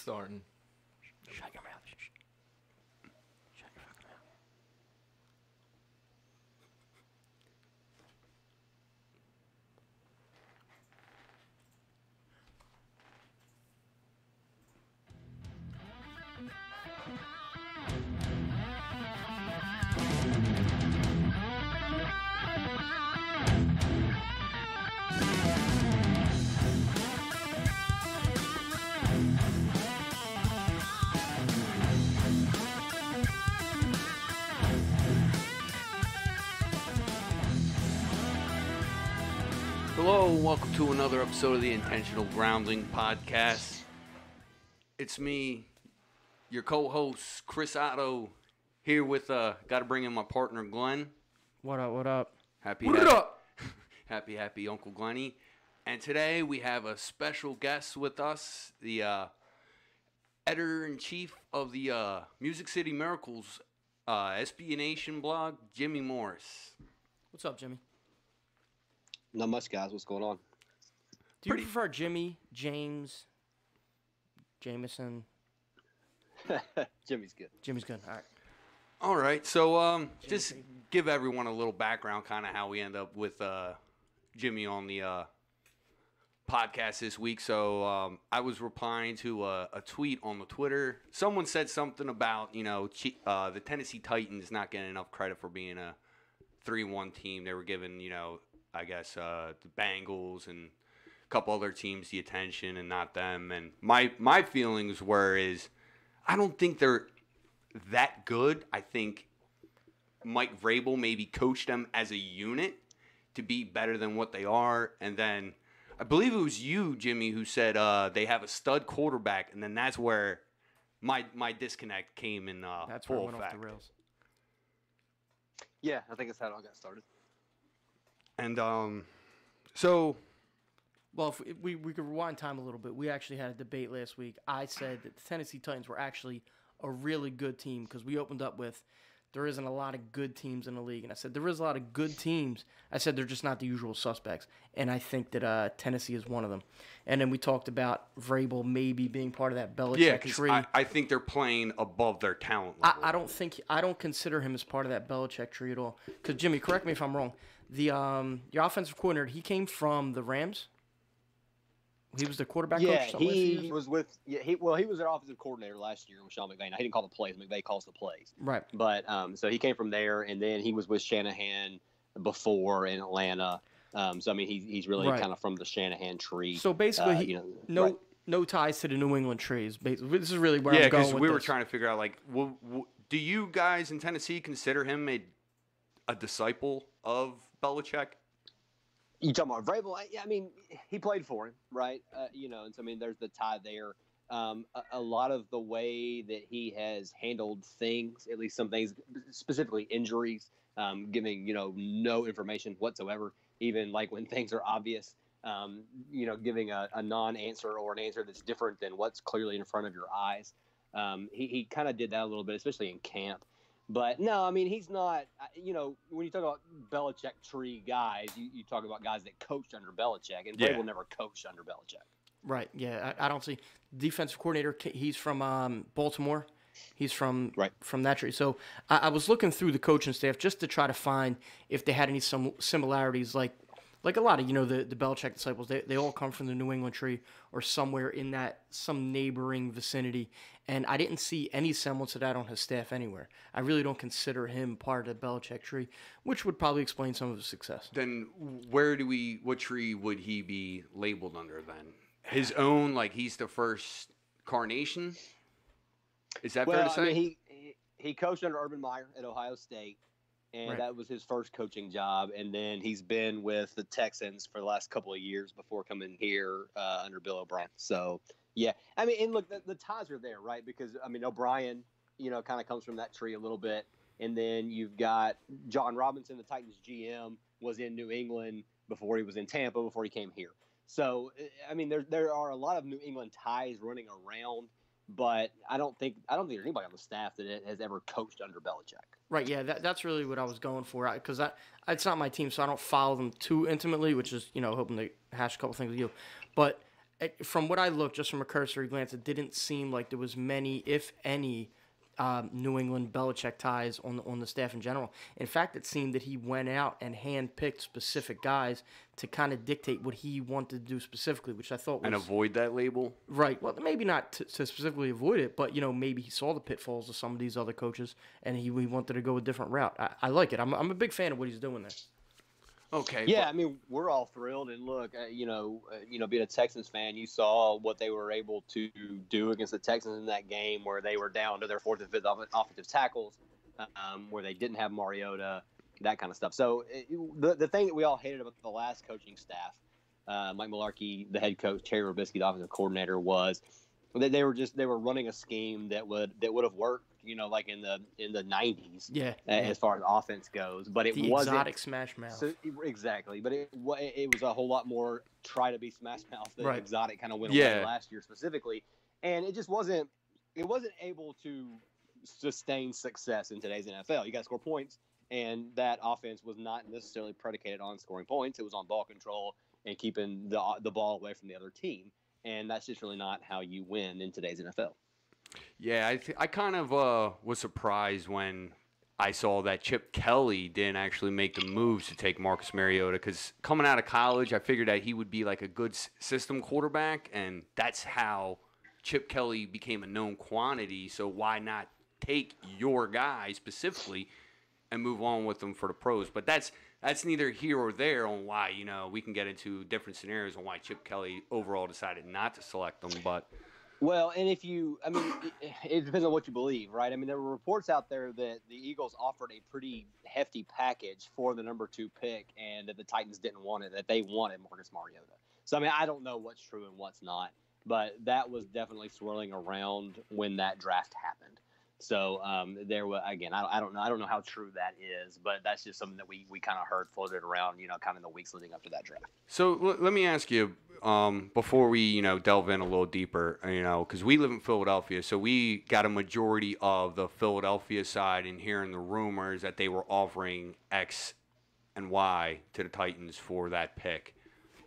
starting. Shut your mouth. Shut your fucking mouth. Hello, and welcome to another episode of the Intentional Grounding Podcast. It's me, your co-host, Chris Otto, here with, got to bring in my partner, Glenn. What up? Happy Uncle Glenny. And today we have a special guest with us, the editor-in-chief of the Music City Miracles SB Nation blog, Jimmy Morris. What's up, Jimmy? Not much, guys. What's going on? Do you prefer Jimmy, James, Jameson? Jimmy's good. Jimmy's good. All right. All right. So just give everyone a little background, kind of how we end up with Jimmy on the podcast this week. So I was replying to a tweet on the Twitter. Someone said something about, the Tennessee Titans not getting enough credit for being a 3-1 team. They were given, I guess the Bengals and a couple other teams the attention and not them. And my feelings is I don't think they're that good. I think Mike Vrabel maybe coached them as a unit to be better than what they are. And then I believe it was you, Jimmy, who said they have a stud quarterback. And then that's where my disconnect came in That's where it full went effect. off the rails. Yeah, I think that's how it all got started. And Well, if we could rewind time a little bit. We actually had a debate last week. I said that the Tennessee Titans were actually a really good team because we opened up with there isn't a lot of good teams in the league. And I said there is a lot of good teams. I said they're just not the usual suspects. And I think that Tennessee is one of them. And then we talked about Vrabel maybe being part of that Belichick tree. I think they're playing above their talent level. I don't consider him as part of that Belichick tree at all. Because, Jimmy, correct me if I'm wrong. Your offensive coordinator, he came from the Rams? He was the quarterback coach? Yeah, he was with. Yeah, he was their offensive coordinator last year with Sean McVay. Now, he didn't call the plays. McVay calls the plays. Right. But so he came from there, and then he was with Shanahan before in Atlanta. So I mean, he's really kind of from the Shanahan tree. So basically, no ties to the New England trees. This is really where I'm going with because we were trying to figure out do you guys in Tennessee consider him a disciple of Belichick? You talking about Vrabel? Yeah, I mean, he played for him, right? And so I mean, there's the tie there. A lot of the way that he has handled things, at least some things, specifically injuries, giving no information whatsoever, even like when things are obvious. Giving a non-answer or an answer that's different than what's clearly in front of your eyes. He kind of did that a little bit, especially in camp. But no, I mean, he's not, when you talk about Belichick tree guys, you talk about guys that coached under Belichick, and Vrabel never coached under Belichick. Right, yeah. I don't see. Defensive coordinator, he's from Baltimore. He's from that tree. So I was looking through the coaching staff just to try to find if they had any similarities, like a lot of, the Belichick disciples, they all come from the New England tree or somewhere in some neighboring vicinity. And I didn't see any semblance of that on his staff anywhere. I really don't consider him part of the Belichick tree, which would probably explain some of his success. Then what tree would he be labeled under then? His own, like he's the first carnation? Is that fair to say? I mean, he coached under Urban Meyer at Ohio State. And that was his first coaching job. And then he's been with the Texans for the last couple of years before coming here under Bill O'Brien. So, yeah. I mean, and look, the ties are there, right? Because, I mean, O'Brien, kind of comes from that tree a little bit. And then you've got John Robinson, the Titans GM, was in New England before he was in Tampa, before he came here. So, I mean, there are a lot of New England ties running around. But I don't think there's anybody on the staff that has ever coached under Belichick. Right, yeah, that's really what I was going for. Because it's not my team, so I don't follow them too intimately, which is, hoping to hash a couple things with you. But From what I looked, just from a cursory glance, it didn't seem like there was many, if any, New England Belichick ties on the staff in general. In fact, it seemed that he went out and handpicked specific guys to kind of dictate what he wanted to do specifically, which I thought was... And avoid that label? Right. Well, maybe not to specifically avoid it, but, maybe he saw the pitfalls of some of these other coaches, and he wanted to go a different route. I like it. I'm a big fan of what he's doing there. Okay. Yeah, I mean, we're all thrilled, and look, being a Texans fan, you saw what they were able to do against the Texans in that game, where they were down to their fourth and fifth offensive tackles, where they didn't have Mariota, that kind of stuff. So the thing that we all hated about the last coaching staff, Mike Mularkey, the head coach, Terry Robisky, the offensive coordinator, was that they were running a scheme that would have worked, like in the 90s, as far as offense goes. But it wasn't exotic smash mouth. So, exactly, but it was a whole lot more try to be smash mouth than right. exotic kind of went away last year specifically, and it just wasn't able to sustain success in today's NFL. You got to score points, and that offense was not necessarily predicated on scoring points. It was on ball control and keeping the ball away from the other team. And that's just really not how you win in today's NFL. Yeah, I kind of was surprised when I saw that Chip Kelly didn't actually make the moves to take Marcus Mariota, because coming out of college, I figured that he would be like a good system quarterback, and that's how Chip Kelly became a known quantity. So why not take your guy specifically and move on with them for the pros? But that's neither here or there on why, we can get into different scenarios on why Chip Kelly overall decided not to select them. But well, and it depends on what you believe, right? I mean, there were reports out there that the Eagles offered a pretty hefty package for the number 2 pick, and that the Titans didn't want it, that they wanted Marcus Mariota. So, I mean, I don't know what's true and what's not, but that was definitely swirling around when that draft happened. So there was, again, I don't know how true that is, but that's just something that we kind of heard floated around, kind of in the weeks leading up to that draft. So let me ask you, before we, delve in a little deeper, because we live in Philadelphia, so we got a majority of the Philadelphia side and hearing the rumors that they were offering X and Y to the Titans for that pick.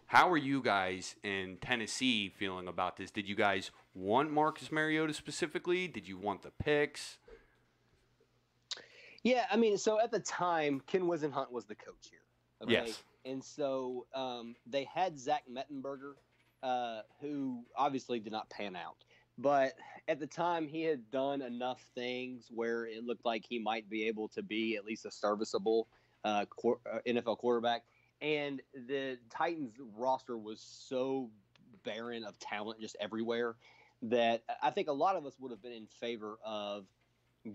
How are you guys in Tennessee feeling about this? Did you guys want Marcus Mariota specifically? Did you want the picks? Yeah, I mean, so at the time, Ken Wisenhunt was the coach here. Okay? Yes. And so they had Zach Mettenberger, who obviously did not pan out. But at the time, he had done enough things where it looked like he might be able to be at least a serviceable NFL quarterback. And the Titans roster was so barren of talent just everywhere that I think a lot of us would have been in favor of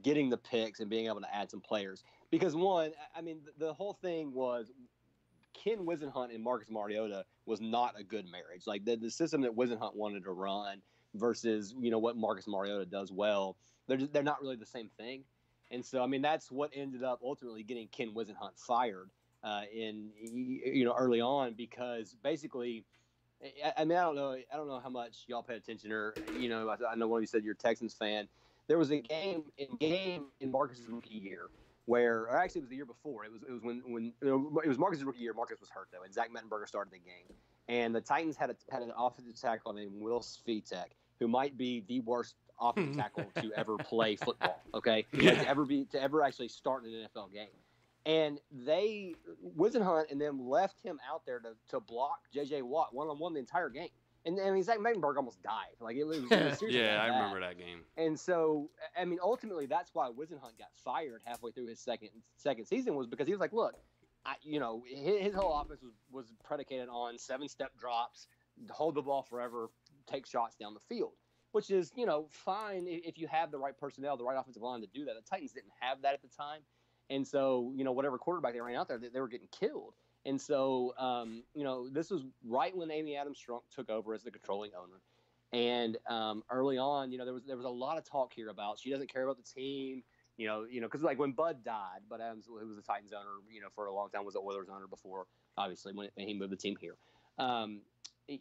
getting the picks and being able to add some players. Because, one, I mean, the whole thing was Ken Wisenhunt and Marcus Mariota was not a good marriage. Like, the system that Wisenhunt wanted to run versus, what Marcus Mariota does well, they're not really the same thing. And so, I mean, that's what ended up ultimately getting Ken Wisenhunt fired early on, because basically, I mean, I don't know how much y'all pay attention, or I know one of you said you're a Texans fan. There was a game in Marcus's rookie year where, or actually it was the year before. It was when it was Marcus's rookie year. Marcus was hurt though, and Zach Mettenberger started the game, and the Titans had an offensive tackle named Will Svitek, who might be the worst offensive tackle to ever play football. Okay, to ever actually start in an NFL game. And Wisenhunt and them left him out there to block J.J. Watt one-on-one the entire game. And I mean, Zach Mettenberger almost died. Like, it was seriously yeah, I bad. remember that game. And so, I mean, ultimately, that's why Wisenhunt got fired halfway through his second season, was because he was like, look, his whole offense was predicated on 7-step drops, hold the ball forever, take shots down the field, which is, fine if you have the right personnel, the right offensive line to do that. The Titans didn't have that at the time. And so, whatever quarterback they ran out there, they were getting killed. And so, this was right when Amy Adams Strunk took over as the controlling owner. And early on, there was a lot of talk here about she doesn't care about the team, because like when Bud died, Bud Adams, who was the Titans owner, for a long time, was the Oilers owner before, obviously, when he moved the team here.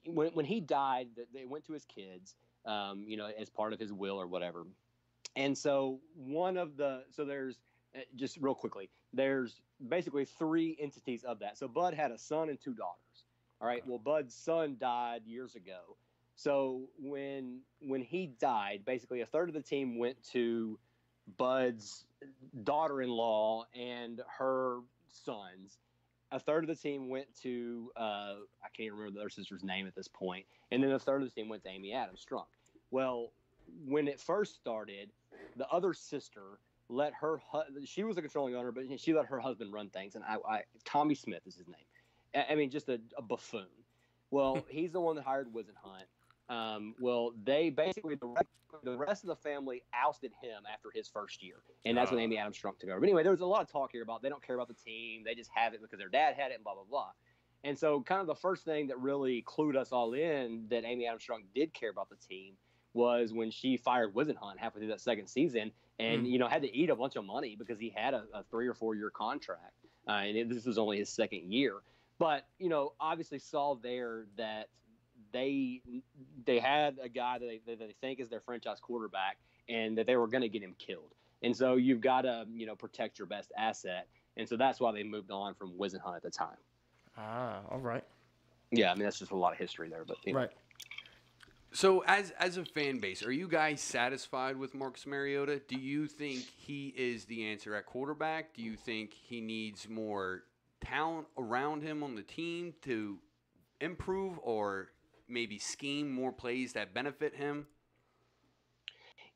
When he died, they went to his kids, as part of his will or whatever. And so there's, just real quickly, there's basically 3 entities of that. So Bud had a son and 2 daughters. All right. Well, Bud's son died years ago. So when he died, basically a third of the team went to Bud's daughter-in-law and her sons. A third of the team went to I can't remember their sister's name at this point, and then a third of the team went to Amy Adams Strunk. Well, when it first started, the other sister let she was a controlling owner, but she let her husband run things, and Tommy Smith is his name. I mean, just a buffoon. Well, he's the one that hired Wisenhunt. Well, they basically the rest of the family ousted him after his first year, and that's when Amy Adams Strunk took over. But anyway, there was a lot of talk here about they don't care about the team, they just have it because their dad had it, and blah blah blah. And so, kind of the first thing that really clued us all in that Amy Adams Strunk did care about the team was when she fired Wisenhunt halfway through that second season, and had to eat a bunch of money because he had a 3 or 4 year contract, and this was only his second year. But obviously saw there that they had a guy that they think is their franchise quarterback, and that they were going to get him killed. And so you've got to protect your best asset, and so that's why they moved on from Wisenhunt at the time. All right. Yeah, I mean that's just a lot of history there, but right. So, as a fan base, are you guys satisfied with Marcus Mariota? Do you think he is the answer at quarterback? Do you think he needs more talent around him on the team to improve, or maybe scheme more plays that benefit him?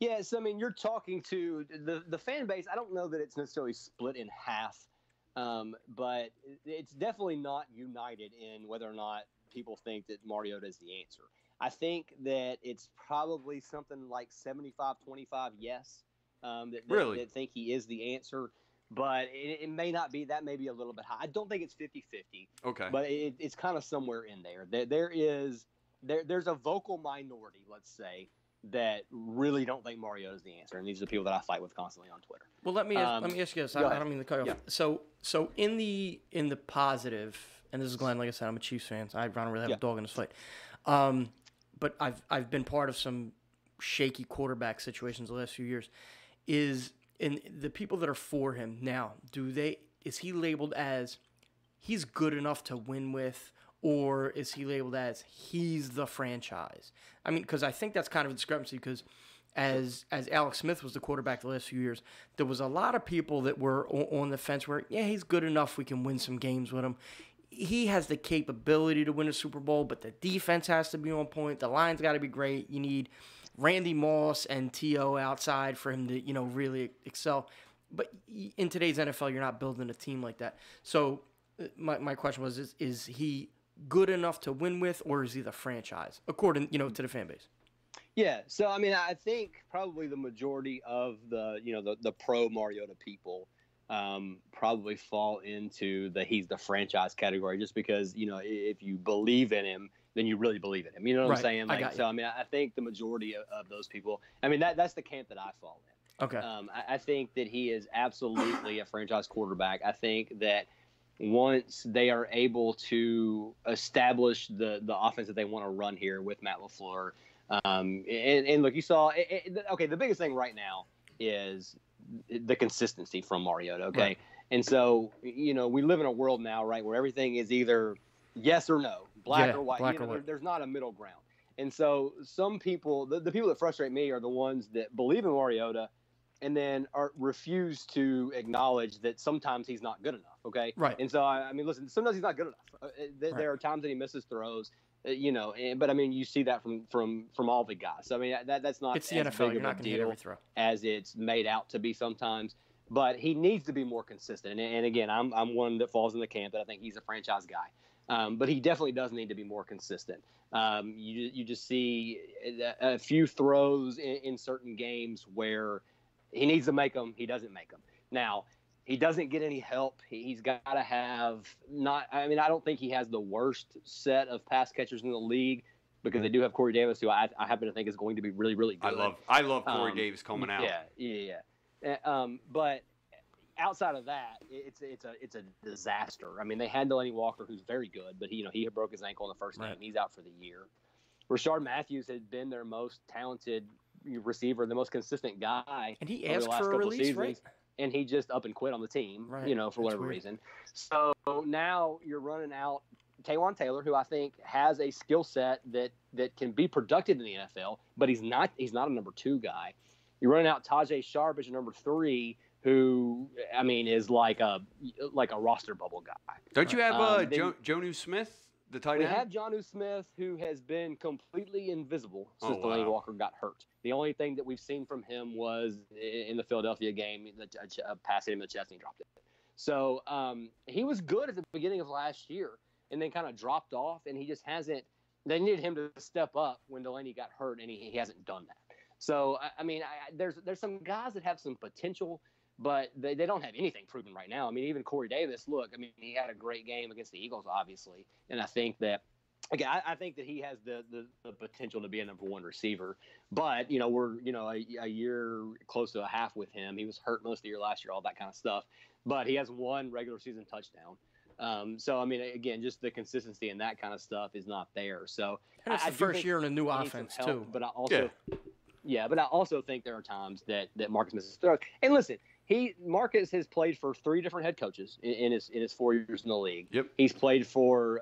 Yes, I mean, you're talking to the fan base. I don't know that it's necessarily split in half, but it's definitely not united in whether or not people think that Mariota is the answer. I think that it's probably something like 75-25 yes, that think he is the answer. But it may not be. That may be a little bit high. I don't think it's 50-50. Okay. But it's kind of somewhere in there. There's a vocal minority, let's say, that really don't think Mariota is the answer, and these are the people that I fight with constantly on Twitter. Well, let me ask you this. I don't mean to cut you off. So in the positive, and this is Glenn. Like I said, I'm a Chiefs fan. So I don't really have a dog in this fight. But I've been part of some shaky quarterback situations the last few years. And the people that are for him now, is he labeled as he's good enough to win with, or is he labeled as he's the franchise? I mean, because I think that's kind of a discrepancy, because as Alex Smith was the quarterback the last few years, there was a lot of people that were on the fence where, yeah, he's good enough, we can win some games with him. He has the capability to win a Super Bowl, but the defense has to be on point. The line's got to be great. You need Randy Moss and T.O. outside for him to, really excel. But in today's NFL, you're not building a team like that. So my question was, is he good enough to win with, or is he the franchise, according, to the fan base? Yeah. So, I mean, I think probably the majority of the pro Mariota people probably fall into he's the franchise category, just because, if you believe in him, then you really believe in him. You know what I'm saying? I mean, I think the majority of those people, I mean, that's the camp that I fall in. Okay. I think that he is absolutely a franchise quarterback. I think that once they are able to establish the offense that they want to run here with Matt LaFleur, and look, you saw, the biggest thing right now is the consistency from Mariota. Okay. Right. And so, we live in a world now, right, where everything is either yes or no, black or white. There's not a middle ground. And so some people, the people that frustrate me are the ones that believe in Mariota and then refuse to acknowledge that sometimes he's not good enough. Okay. Right. And so, I mean, listen, sometimes he's not good enough. There are times that he misses throws, but I mean, you see that from all the guys. So, I mean, that's not it's the NFL. You're not going to hit every throw as it's made out to be sometimes. But he needs to be more consistent. And again, I'm one that falls in the camp that I think he's a franchise guy. But he definitely does need to be more consistent. You just see a few throws in certain games where he needs to make them. He doesn't make them. Now, he doesn't get any help. He's got to have I don't think he has the worst set of pass catchers in the league, because they do have Corey Davis, who I happen to think is going to be really, really good. I love Corey Davis coming out. Yeah. But outside of that, it's a disaster. I mean, they had Delaney Walker, who's very good, but he broke his ankle in the first game. He's out for the year. Rashard Matthews had been their most talented receiver, the most consistent guy. And he asked for a release, seasons, right? And he just up and quit on the team, for whatever reason. So now you're running out Taywan Taylor, who I think has a skill set that can be productive in the NFL, but he's not a number 2 guy. You're running out Tajay Sharp as your number 3, who I mean is like a roster bubble guy. Don't you have Jonnu Smith, the tight end? We have Jonnu Smith, who has been completely invisible since Delaney Walker got hurt. The only thing that we've seen from him was in the Philadelphia game, a pass hit him in the chest and he dropped it. So he was good at the beginning of last year and then kind of dropped off, and he just hasn't. They needed him to step up when Delaney got hurt, and he hasn't done that. So, I mean, there's some guys that have some potential, but they don't have anything proven right now. I mean, even Corey Davis, look, I mean, he had a great game against the Eagles, obviously, and I think that I think that he has the potential to be a number 1 receiver. But, we're, a year close to a half with him. He was hurt most of the year last year, all that kind of stuff. But he has 1 regular season touchdown. So, I mean, again, just the consistency and that kind of stuff is not there. So and it's the first year in a new offense, too. But I also but I also think there are times that Marcus misses throws. And listen, Marcus has played for 3 different head coaches in his 4 years in the league. Yep. He's played for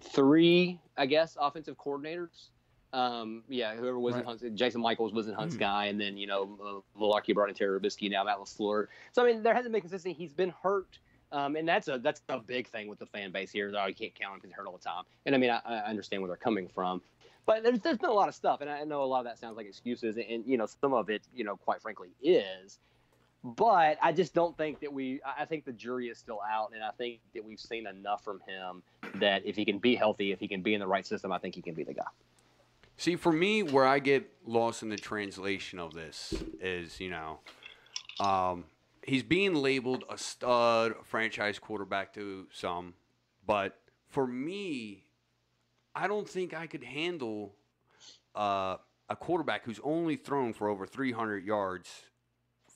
3, I guess, offensive coordinators. Whoever was in Hunt's, Jason Michaels was in Hunt's guy, and then Malarkey brought in Terry Robisky, now Matt LaFleur. So I mean, there hasn't been consistency. He's been hurt, and that's a big thing with the fan base here. Oh, you can't count him because he's hurt all the time. And I mean, I understand where they're coming from, but there's been a lot of stuff, and I know a lot of that sounds like excuses, and some of it, quite frankly, is. But I just don't think that I think the jury is still out, and I think that we've seen enough from him that if he can be healthy, if he can be in the right system, I think he can be the guy. See, for me, where I get lost in the translation of this is, he's being labeled a stud, franchise quarterback to some, but for me, I don't think I could handle a quarterback who's only thrown for over 300 yards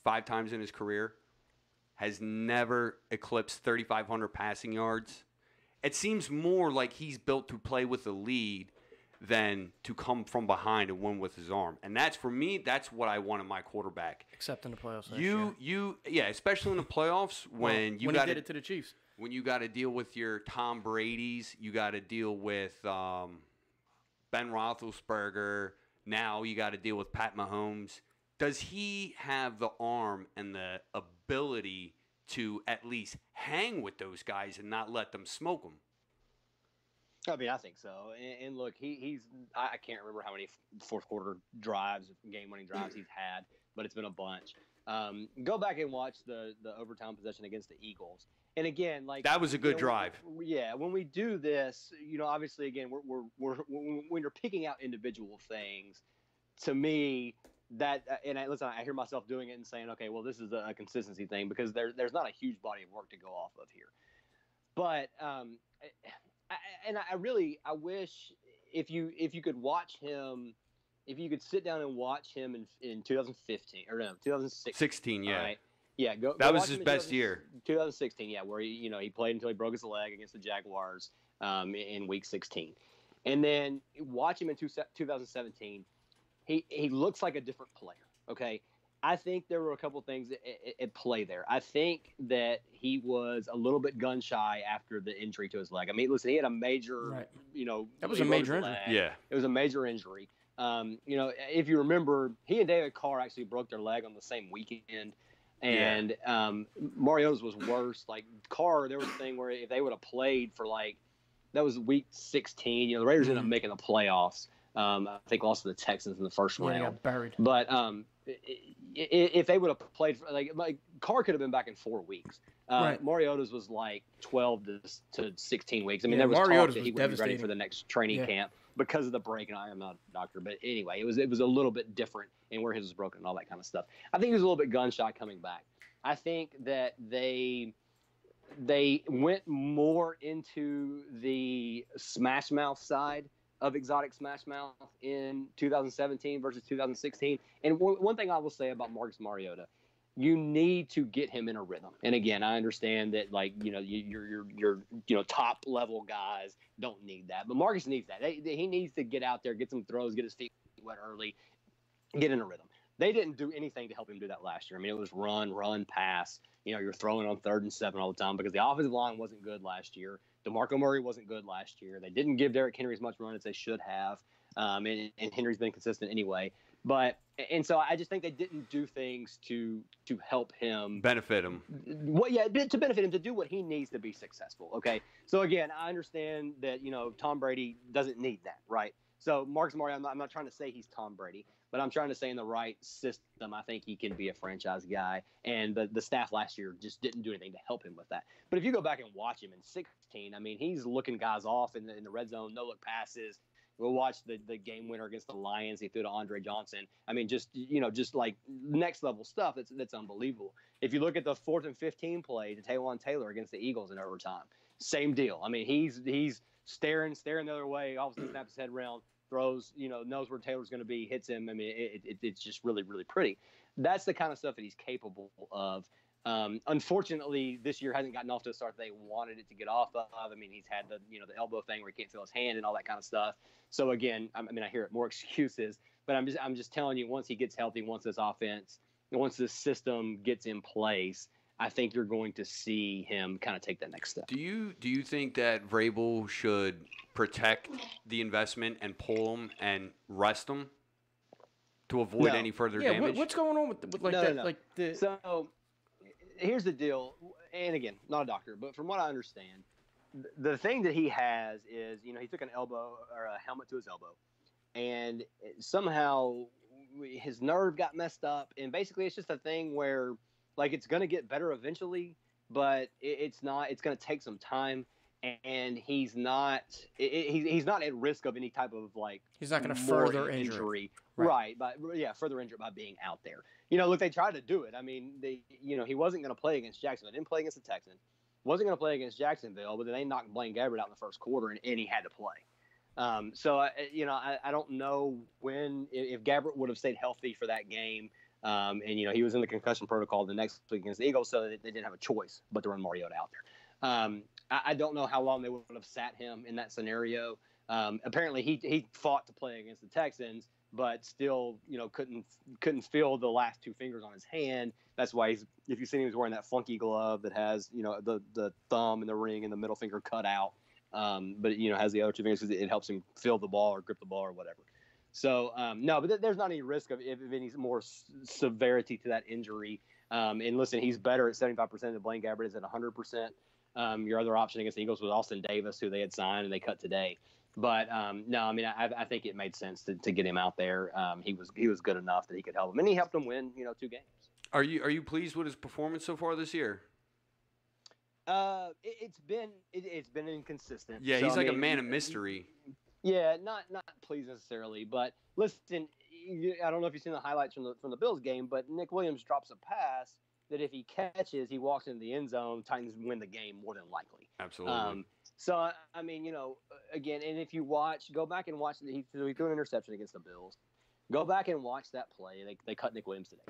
5 times in his career, has never eclipsed 3,500 passing yards. It seems more like he's built to play with the lead than to come from behind and win with his arm. And that's, for me, that's what I want in my quarterback. Except in the playoffs. Especially in the playoffs when he did it to the Chiefs. When you got to deal with your Tom Brady's, you got to deal with Ben Roethlisberger. Now you got to deal with Pat Mahomes. Does he have the arm and the ability to at least hang with those guys and not let them smoke them? I mean, I think so. And look, he's I can't remember how many fourth quarter drives, game-winning drives he's had, but it's been a bunch. Go back and watch the overtime possession against the Eagles. And again, like that was a good drive. Yeah, when we do this, obviously, again, we're when you're picking out individual things, to me, that I hear myself doing it and saying, okay, well, this is a consistency thing because there's not a huge body of work to go off of here. But I wish if you could watch him, if you could sit down and watch him in 2015 or no 2016. Yeah. Right? Yeah, that was his best year. 2016, yeah, where he played until he broke his leg against the Jaguars in Week 16, and then watch him in 2017. He looks like a different player. Okay, I think there were a couple things at play there. I think that he was a little bit gun shy after the injury to his leg. I mean, listen, he had a major, that was a major injury. Yeah, it was a major injury. If you remember, he and David Carr actually broke their leg on the same weekend. And Mariota's was worse. Like Carr, there was a thing where if they would have played for that was Week 16. The Raiders ended up making the playoffs. I think lost to the Texans in the first round. They got buried. But if they would have played, like Carr could have been back in 4 weeks. Right. Mariota's was 12 to 16 weeks. I mean, there was Mariota's talk that he would be ready for the next training camp because of the break. And I am not a doctor, but anyway, it was a little bit different in where his was broken and all that kind of stuff. I think he was a little bit gun shy coming back. I think that they went more into the smash mouth side of exotic smash mouth in 2017 versus 2016. And one thing I will say about Marcus Mariota, you need to get him in a rhythm. And again, I understand that your top level guys don't need that, but Marcus needs that. He needs to get out there, get some throws, get his feet wet early, get in a rhythm. They didn't do anything to help him do that last year. I mean, it was run, pass. You're throwing on 3rd and 7 all the time because the offensive line wasn't good last year. DeMarco Murray wasn't good last year. They didn't give Derrick Henry as much run as they should have, and Henry's been consistent anyway. And so I just think they didn't do things to help him. Benefit him. To benefit him, to do what he needs to be successful, okay? So, again, I understand that, Tom Brady doesn't need that, right? So, Marcus Mariota, I'm not trying to say he's Tom Brady, but I'm trying to say in the right system, I think he can be a franchise guy. And the staff last year just didn't do anything to help him with that. But if you go back and watch him in 16, I mean, he's looking guys off in the red zone, no-look passes. We'll watch the game winner against the Lions. He threw to Andre Johnson. I mean, just like next level stuff. That's unbelievable. If you look at the 4th and 15 play to Taywan Taylor against the Eagles in overtime, same deal. I mean, he's staring the other way. All of a sudden, snaps his head around, throws, knows where Taylor's going to be, hits him. I mean, it's just really, really pretty. That's the kind of stuff that he's capable of. Unfortunately, this year hasn't gotten off to a start they wanted it to get off of. I mean, he's had the elbow thing where he can't feel his hand and all that kind of stuff. So again, I hear it, more excuses, but I'm just telling you, once he gets healthy, once this system gets in place, I think you're going to see him kind of take that next step. Do you think that Vrabel should protect the investment and pull him and rest him to avoid any further damage? What's going on with that? No. Like the So here's the deal, and again, not a doctor, but from what I understand, the thing that he has is, he took an elbow or a helmet to his elbow, and somehow his nerve got messed up, and basically it's just a thing where, like, it's going to get better eventually, but it's not. It's going to take some time, and he's not at risk of any type of, like, he's not going to further injury. Right, but further injured by being out there. Look, they tried to do it. I mean, he wasn't going to play against Jacksonville. They didn't play against the Texans. Wasn't going to play against Jacksonville, but then they knocked Blaine Gabbert out in the first quarter, and he had to play. So I don't know if Gabbert would have stayed healthy for that game. And he was in the concussion protocol the next week against the Eagles, so they didn't have a choice but to run Mariota out there. I don't know how long they would have sat him in that scenario. Apparently, he fought to play against the Texans, but still, couldn't feel the last 2 fingers on his hand. That's why if you've seen him, he's wearing that funky glove that has, the thumb and the ring and the middle finger cut out. But has the other 2 fingers because it helps him feel the ball or grip the ball or whatever. So, no, but there's not any risk of any more severity to that injury. And listen, he's better at 75% than Blaine Gabbert is at 100%. Your other option against the Eagles was Austin Davis, who they had signed and they cut today. But no, I think it made sense to get him out there. He was good enough that he could help him, and he helped them win 2 games. Are you pleased with his performance so far this year? It's been inconsistent. Yeah, he's a man of mystery. Yeah, not pleased necessarily, but listen, I don't know if you've seen the highlights from the Bills game, but Nick Williams drops a pass that if he catches, he walks into the end zone. Titans win the game more than likely. Absolutely. So, again, and if you go back and watch, he threw an interception against the Bills. Go back and watch that play. They cut Nick Williams today.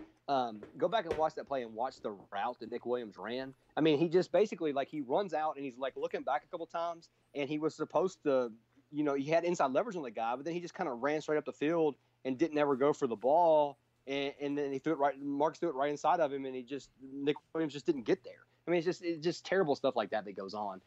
Go back and watch that play and watch the route that Nick Williams ran. I mean, he just basically, he runs out and he's, looking back a couple times, and he was supposed to, he had inside leverage on the guy, but then he just kind of ran straight up the field and didn't ever go for the ball. And then he threw it right. Marks threw it right inside of him, and Nick Williams just didn't get there. I mean, it's just terrible stuff like that goes on.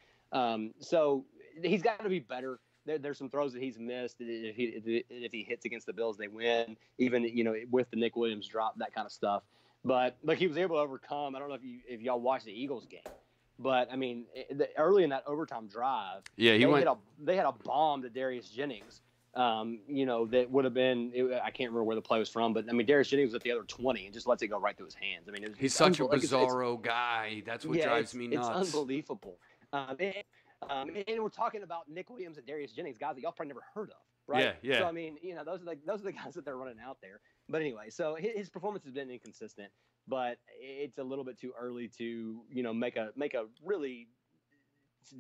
So he's got to be better. There's some throws that he's missed. If he hits against the Bills, they win. Even with the Nick Williams drop, that kind of stuff. But he was able to overcome. I don't know if y'all watched the Eagles game, but I mean, early in that overtime drive, they had a bomb to Darius Jennings. That would have been, I can't remember where the play was from, but I mean, Darius Jennings was at the other 20 and just lets it go right through his hands. I mean, he's such a bizarro guy. That's what drives me nuts. It's unbelievable. And we're talking about Nick Williams and Darius Jennings, guys that y'all probably never heard of, right? Yeah. So I mean, those are the guys that they're running out there. But anyway, so his performance has been inconsistent, but it's a little bit too early to make a really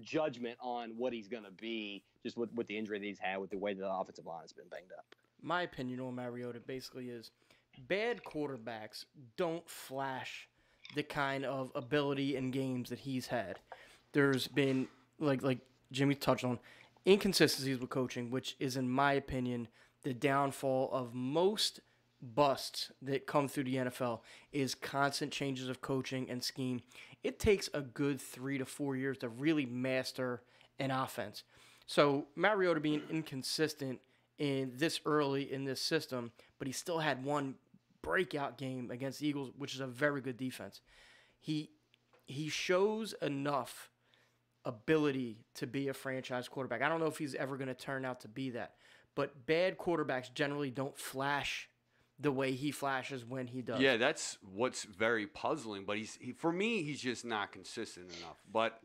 judgment on what he's going to be, just with the injury that he's had, with the way the offensive line has been banged up. My opinion on Mariota basically is bad quarterbacks don't flash the kind of ability in games that he's had. There's been, like Jimmy touched on, inconsistencies with coaching, which is, in my opinion, the downfall of most busts that come through the NFL is constant changes of coaching and scheme. It takes a good 3 to 4 years to really master an offense. So Mariota being inconsistent in this early in this system, but he still had one breakout game against the Eagles, which is a very good defense. He shows enough ability to be a franchise quarterback. I don't know if he's ever going to turn out to be that, but bad quarterbacks generally don't flash the way he flashes when he does. Yeah, that's what's very puzzling. But for me, he's just not consistent enough. But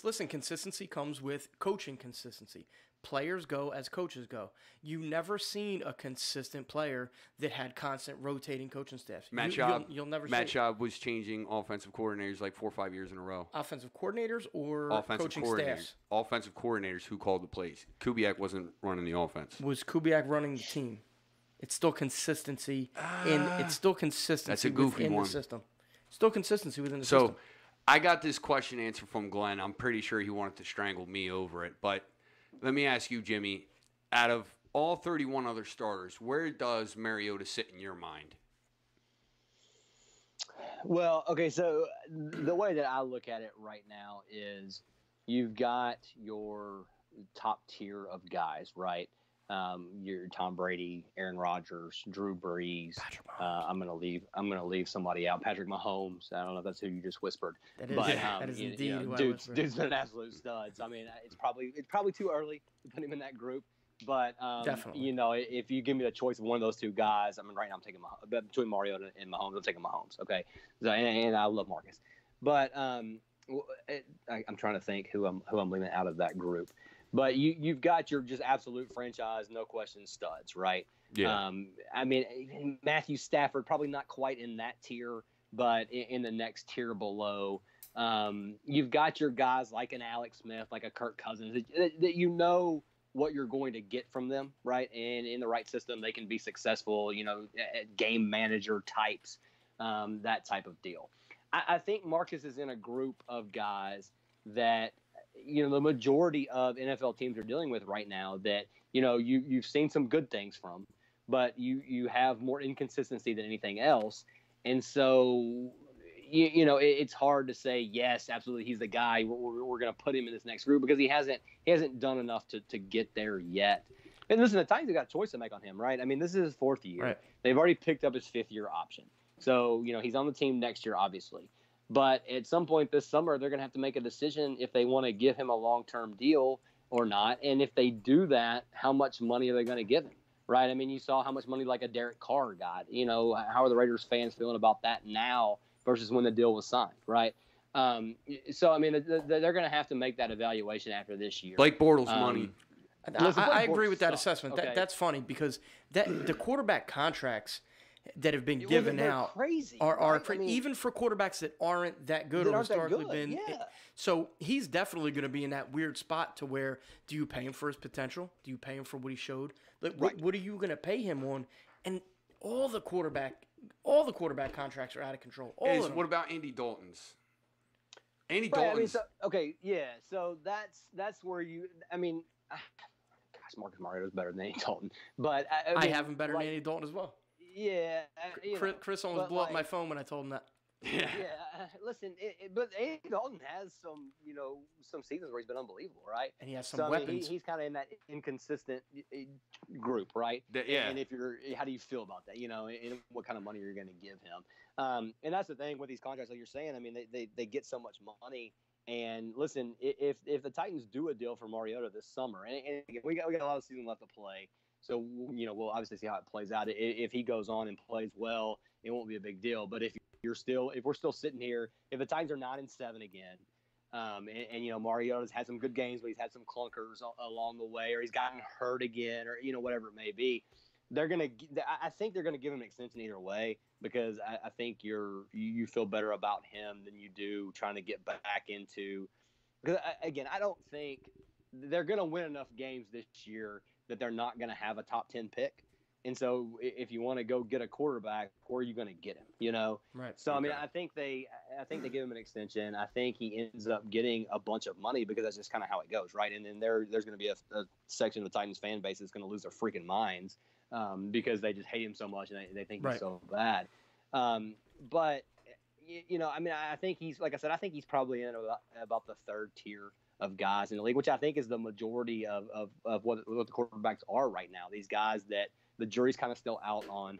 listen, consistency comes with coaching consistency. Players go as coaches go. You never seen a consistent player that had constant rotating coaching staffs. You'll never see Matt Schaub was changing offensive coordinators like 4 or 5 years in a row. Offensive coordinators or coaching staffs? Offensive coordinators who called the plays. Kubiak wasn't running the offense. Was Kubiak running the team? It's still consistency That's a goofy within one. the system. Still consistency within the system. system. I got this question answered from Glenn. I'm pretty sure he wanted to strangle me over it, but let me ask you, Jimmy, out of all 31 other starters, where does Mariota sit in your mind? Well, okay, so the way that I look at it right now is you've got your top tier of guys, right? Your Tom Brady, Aaron Rodgers, Drew Brees. I'm gonna leave somebody out. Patrick Mahomes. I don't know if that's who you just whispered. That is indeed who I whispered. Dude's been an absolute stud. So, I mean, it's probably too early to put him in that group. But definitely, if you give me the choice of one of those two guys, I mean, right now I'm taking between Mariota and Mahomes. I'm taking Mahomes. Okay, so and I love Marcus, but I'm trying to think who I'm leaving out of that group. But you've got your just absolute franchise, no question studs, right? Yeah. I mean, Matthew Stafford, probably not quite in that tier, but in the next tier below. You've got your guys like an Alex Smith, like a Kirk Cousins, that you know what you're going to get from them, right? And in the right system, they can be successful, game manager types, that type of deal. I think Marcus is in a group of guys that – the majority of NFL teams are dealing with right now that, you've seen some good things from, but you have more inconsistency than anything else. And so, it's hard to say, yes, absolutely, he's the guy. We're going to put him in this next group because he hasn't done enough to get there yet. And listen, the Titans have got a choice to make on him, right? I mean, this is his 4th year. Right. They've already picked up his 5th-year option. So, he's on the team next year, obviously. But at some point this summer, they're going to have to make a decision if they want to give him a long-term deal or not. And if they do that, how much money are they going to give him, right? I mean, you saw how much money like a Derek Carr got. How are the Raiders fans feeling about that now versus when the deal was signed, right? So, I mean, they're going to have to make that evaluation after this year. Blake Bortles money. I agree with that assessment. Okay. That's funny because the quarterback contracts that have been given out crazy, are right? crazy, even for quarterbacks that aren't that good or historically been. Yeah. So he's definitely going to be in that weird spot to where do you pay him for his potential? Do you pay him for what he showed? Like, what are you going to pay him on? And all the quarterback contracts are out of control. What about Andy Dalton's? Andy Dalton's. So that's where gosh, Marcus Mariota's better than Andy Dalton, but I have him better than Andy Dalton as well. Yeah, Chris almost blew up my phone when I told him that. Yeah. Listen, but Andy Dalton has some seasons where he's been unbelievable, right? And he has some weapons. He's kind of in that inconsistent group, right? Yeah. And how do you feel about that? And what kind of money you're going to give him? And that's the thing with these contracts, like you're saying. I mean, they get so much money. And listen, if the Titans do a deal for Mariota this summer, and again, we got a lot of season left to play. So, we'll obviously see how it plays out. If he goes on and plays well, it won't be a big deal. But if we're still sitting here, if the Titans are 9-7 again, and Mariota's had some good games, but he's had some clunkers along the way, or he's gotten hurt again, or whatever it may be, I think they're gonna give him an extension either way because I think you feel better about him than you do trying to get back into. Because again, I don't think they're gonna win enough games this year that they're not going to have a top 10 pick. And so if you want to go get a quarterback, where are you going to get him? You know? Right. So, I mean, I think they give him an extension. I think he ends up getting a bunch of money because that's just kind of how it goes, right? And then there's going to be a section of the Titans fan base that's going to lose their freaking minds because they just hate him so much and they think he's so bad. But, you know, I mean, I think he's, like I said, I think he's probably in about the third tier of guys in the league, which I think is the majority of what the quarterbacks are right now. These guys that the jury's kind of still out on.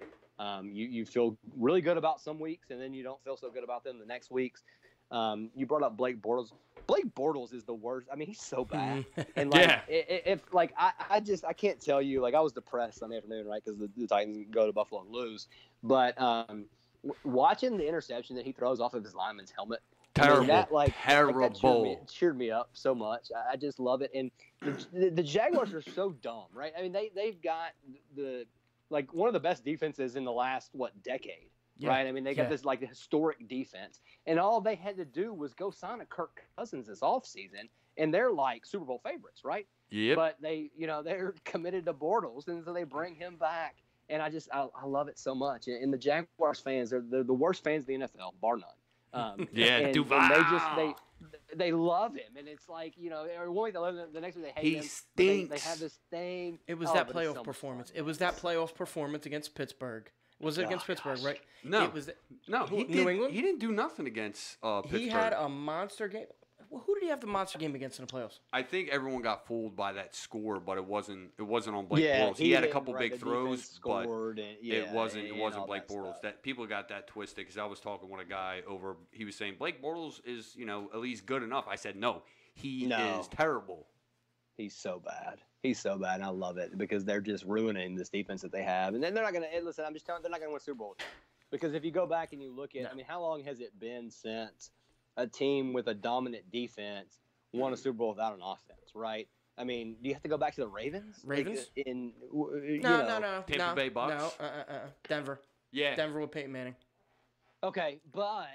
You feel really good about some weeks, and then you don't feel so good about them the next weeks. You brought up Blake Bortles. Blake Bortles is the worst. I mean, he's so bad. And like, I can't tell you. Like, I was depressed Sunday afternoon, right, because the Titans go to Buffalo and lose. But watching the interception that he throws off of his lineman's helmet. Terrible. Terrible. That cheered me up so much. I just love it. And the Jaguars are so dumb, right? I mean, they've got one of the best defenses in the last decade, right? I mean, they got this like historic defense, and all they had to do was go sign a Kirk Cousins this offseason, and they're like Super Bowl favorites, right? Yep. But they're committed to Bortles, and so they bring him back, and I love it so much. And the Jaguars fans, they're the worst fans in the NFL, bar none. Duval. And they love him, and it's like, one week they love him, the next week they hate him. He stinks. They have this thing. It was that playoff performance. It was that playoff performance against Pittsburgh. Was it against Pittsburgh, right? No. It was New England. He didn't do nothing against Pittsburgh. He had a monster game. Well, who did he have the monster game against in the playoffs? I think everyone got fooled by that score, but it wasn't on Blake Bortles. He had a couple big throws, but it wasn't Blake Bortles. That people got that twisted because I was talking with a guy over. He was saying Blake Bortles is at least good enough. I said no, he is terrible. He's so bad. He's so bad, and I love it because they're just ruining this defense that they have. And then they're not going to listen. I'm just telling you, they're not going to win Super Bowl because if you go back and you look at, I mean, how long has it been since a team with a dominant defense won a Super Bowl without an offense, right? I mean, do you have to go back to the Ravens? Ravens? No. Tampa Bay Bucks? No, Denver. Yeah. Denver with Peyton Manning. Okay, but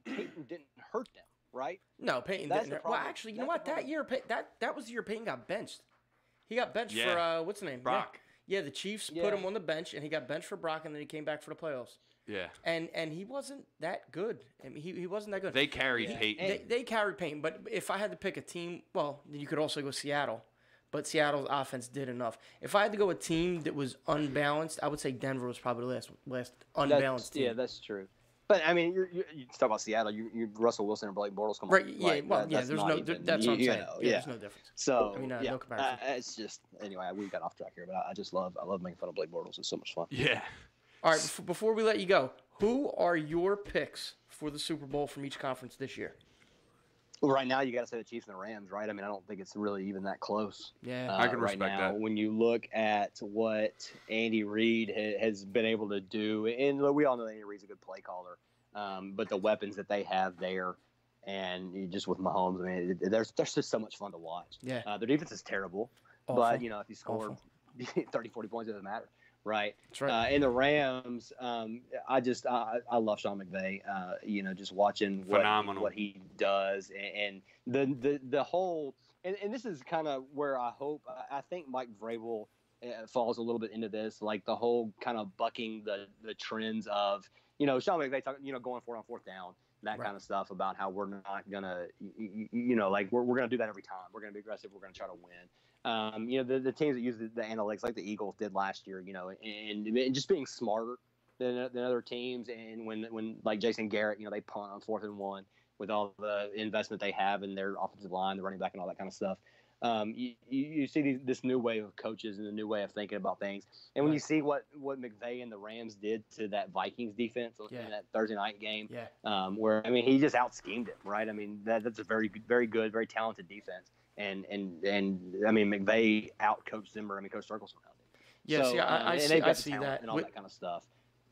Peyton didn't hurt them, right? No, Peyton didn't. Well, actually, you know what? That year, that was the year Peyton got benched. He got benched for, what's the name? Brock. Yeah, the Chiefs put him on the bench, and he got benched for Brock, and then he came back for the playoffs. Yeah. And he wasn't that good. I mean, he wasn't that good. They carried Peyton. They carried Peyton, but if I had to pick a team, well, you could also go Seattle. But Seattle's offense did enough. If I had to go a team that was unbalanced, I would say Denver was probably the last unbalanced team. Yeah, that's true. But I mean, you talk about Seattle. You Russell Wilson or Blake Bortles come on. Right? Yeah. There's no. That's what I'm saying. There's no difference. So I mean, no comparison. It's just anyway. We got off track here, but I love making fun of Blake Bortles. It's so much fun. Yeah. All right. Before we let you go, who are your picks for the Super Bowl from each conference this year? Well, right now, you got to say the Chiefs and the Rams, right? I mean, I don't think it's really even that close. Yeah, I can respect right now, that. When you look at what Andy Reid has been able to do, and we all know Andy Reid's a good play caller, but the weapons that they have there, and just with Mahomes, I mean, there's just so much fun to watch. Yeah. Their defense is terrible, but, if you score 30, 40 points, it doesn't matter. Right. That's right. In the Rams, I love Sean McVay. Just watching what he does and the whole and this is kind of where I think Mike Vrabel falls a little bit into this, like the whole kind of bucking the trends of Sean McVay talking going for it on fourth down, that kind of stuff about how we're not gonna we're gonna do that every time. We're gonna be aggressive. We're gonna try to win. The teams that use the analytics like the Eagles did last year, and just being smarter than other teams. And when like Jason Garrett, they punt on 4th and 1 with all the investment they have in their offensive line, the running back, and all that kind of stuff. You see this new way of coaches and the new way of thinking about things. And when you see what McVay and the Rams did to that Vikings defense in that Thursday night game, where he just out schemed it, right? I mean that's a very very good, very talented defense. And I mean McVay out coached Zimmer. Coached circles around it. Yeah, so, I see that and all that kind of stuff.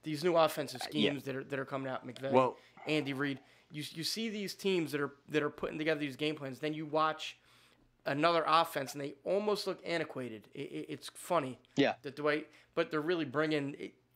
These new offensive schemes that are coming out, McVay, Andy Reid. You see these teams that are putting together these game plans. Then you watch another offense, and they almost look antiquated. It's funny. Yeah. That the way, but they're really bringing.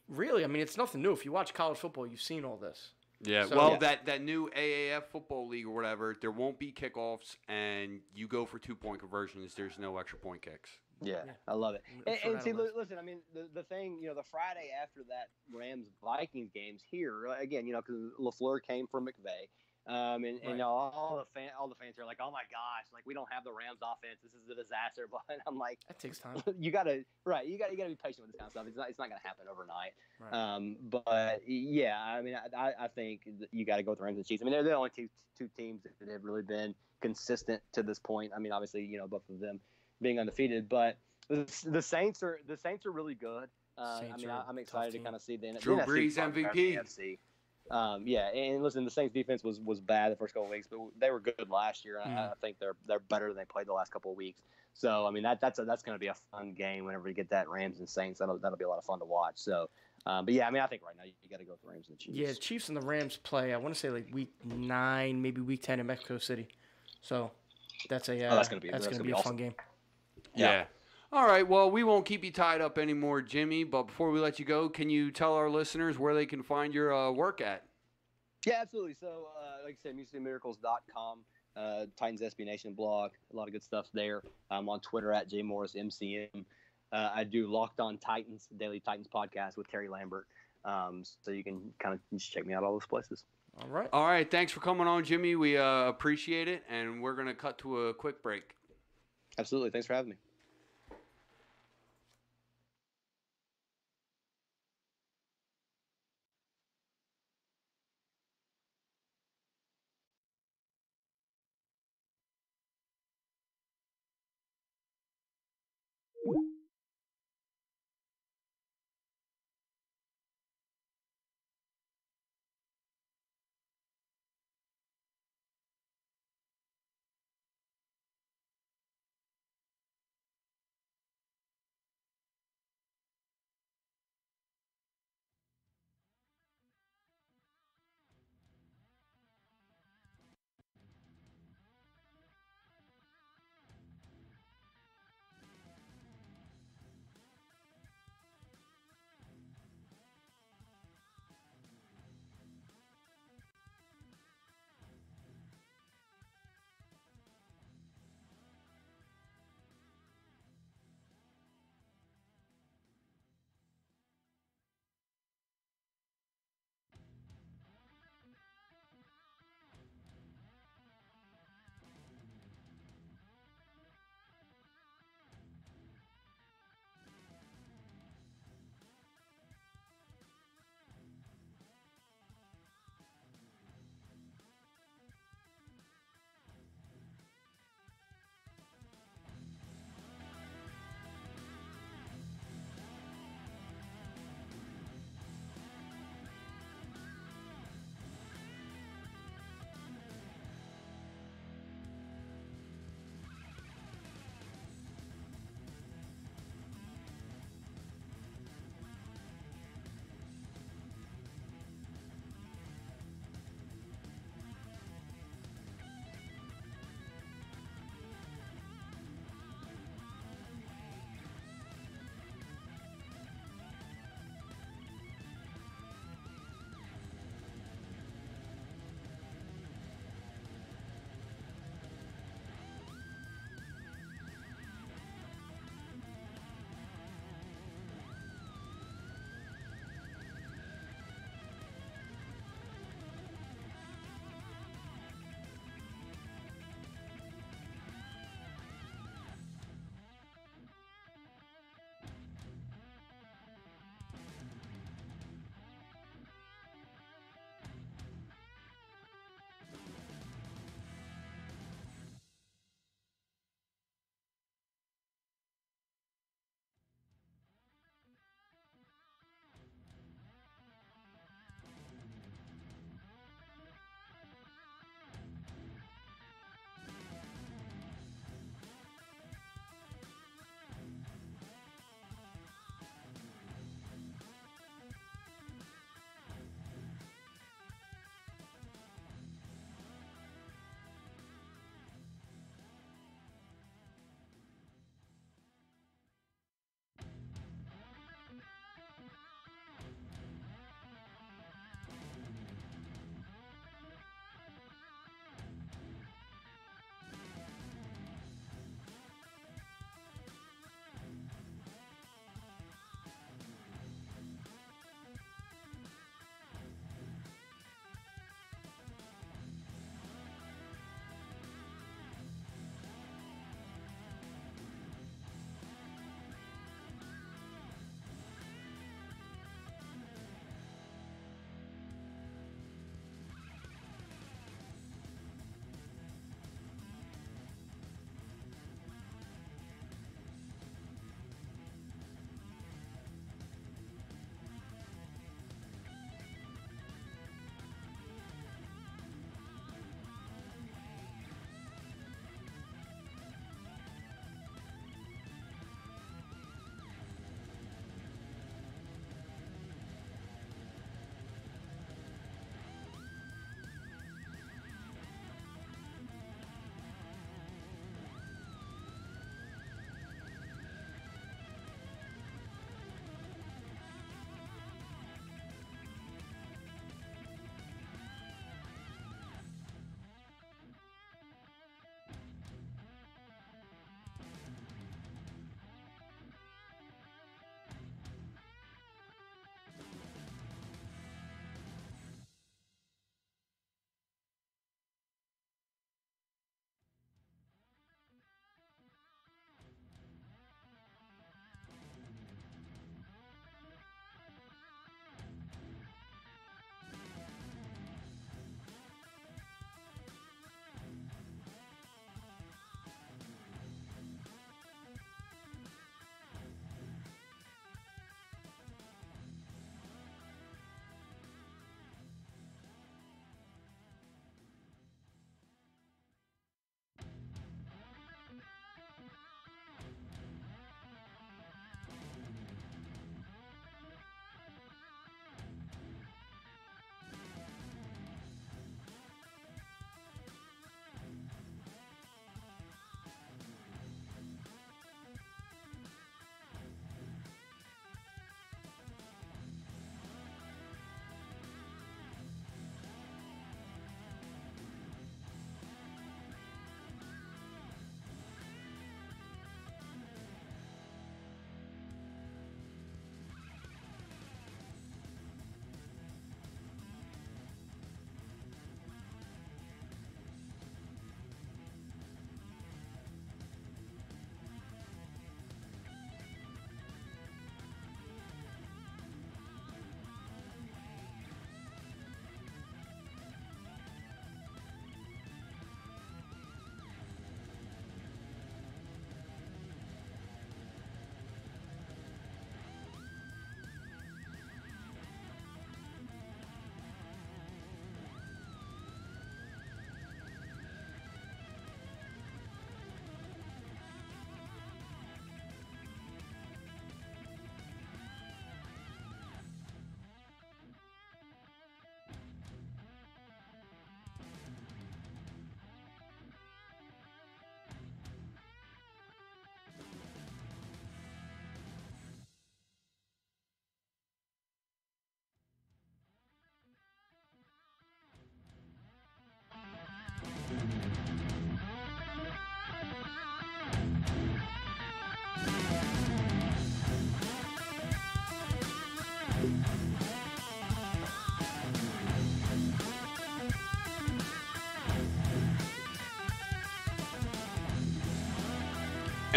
It's nothing new. If you watch college football, you've seen all this. Yeah, that new AAF football league or whatever, there won't be kickoffs, and you go for 2-point conversions. There's no extra point kicks. Yeah, I love it. And see, list. listen, I mean, the thing, the Friday after that Rams-Vikings games here, again, because LaFleur came from McVay. And all the fans are like, oh my gosh, like we don't have the Rams offense. This is a disaster. But I'm like, that takes time. You gotta be patient with this kind of stuff. It's not gonna happen overnight. Right. But yeah, I mean, I think you got to go with the Rams and the Chiefs. I mean, they're the only two teams that have really been consistent to this point. I mean, obviously, both of them being undefeated, but the Saints are really good. I'm excited to kind of see the Drew Brees MVP. NFC. Yeah, and listen, the Saints defense was bad the first couple of weeks, but they were good last year. I think they're better than they played the last couple of weeks. So I mean that's going to be a fun game whenever we get that Rams and Saints. That'll be a lot of fun to watch. So, but yeah, I mean I think right now you got to go with the Rams and the Chiefs. Yeah, Chiefs and the Rams play. I want to say like week 9, maybe week 10 in Mexico City. So that's that's going to be a awesome. fun game. Yeah. All right, well, we won't keep you tied up anymore, Jimmy, but before we let you go, can you tell our listeners where they can find your work at? Yeah, absolutely. So, like I said, musicandmiracles.com, Titans SB Nation blog, a lot of good stuff there. I'm on Twitter at JMorrisMCM. I do Locked On Titans, Daily Titans podcast with Terry Lambert. So you can kind of just check me out all those places. All right. Thanks for coming on, Jimmy. We appreciate it, and we're going to cut to a quick break. Absolutely. Thanks for having me.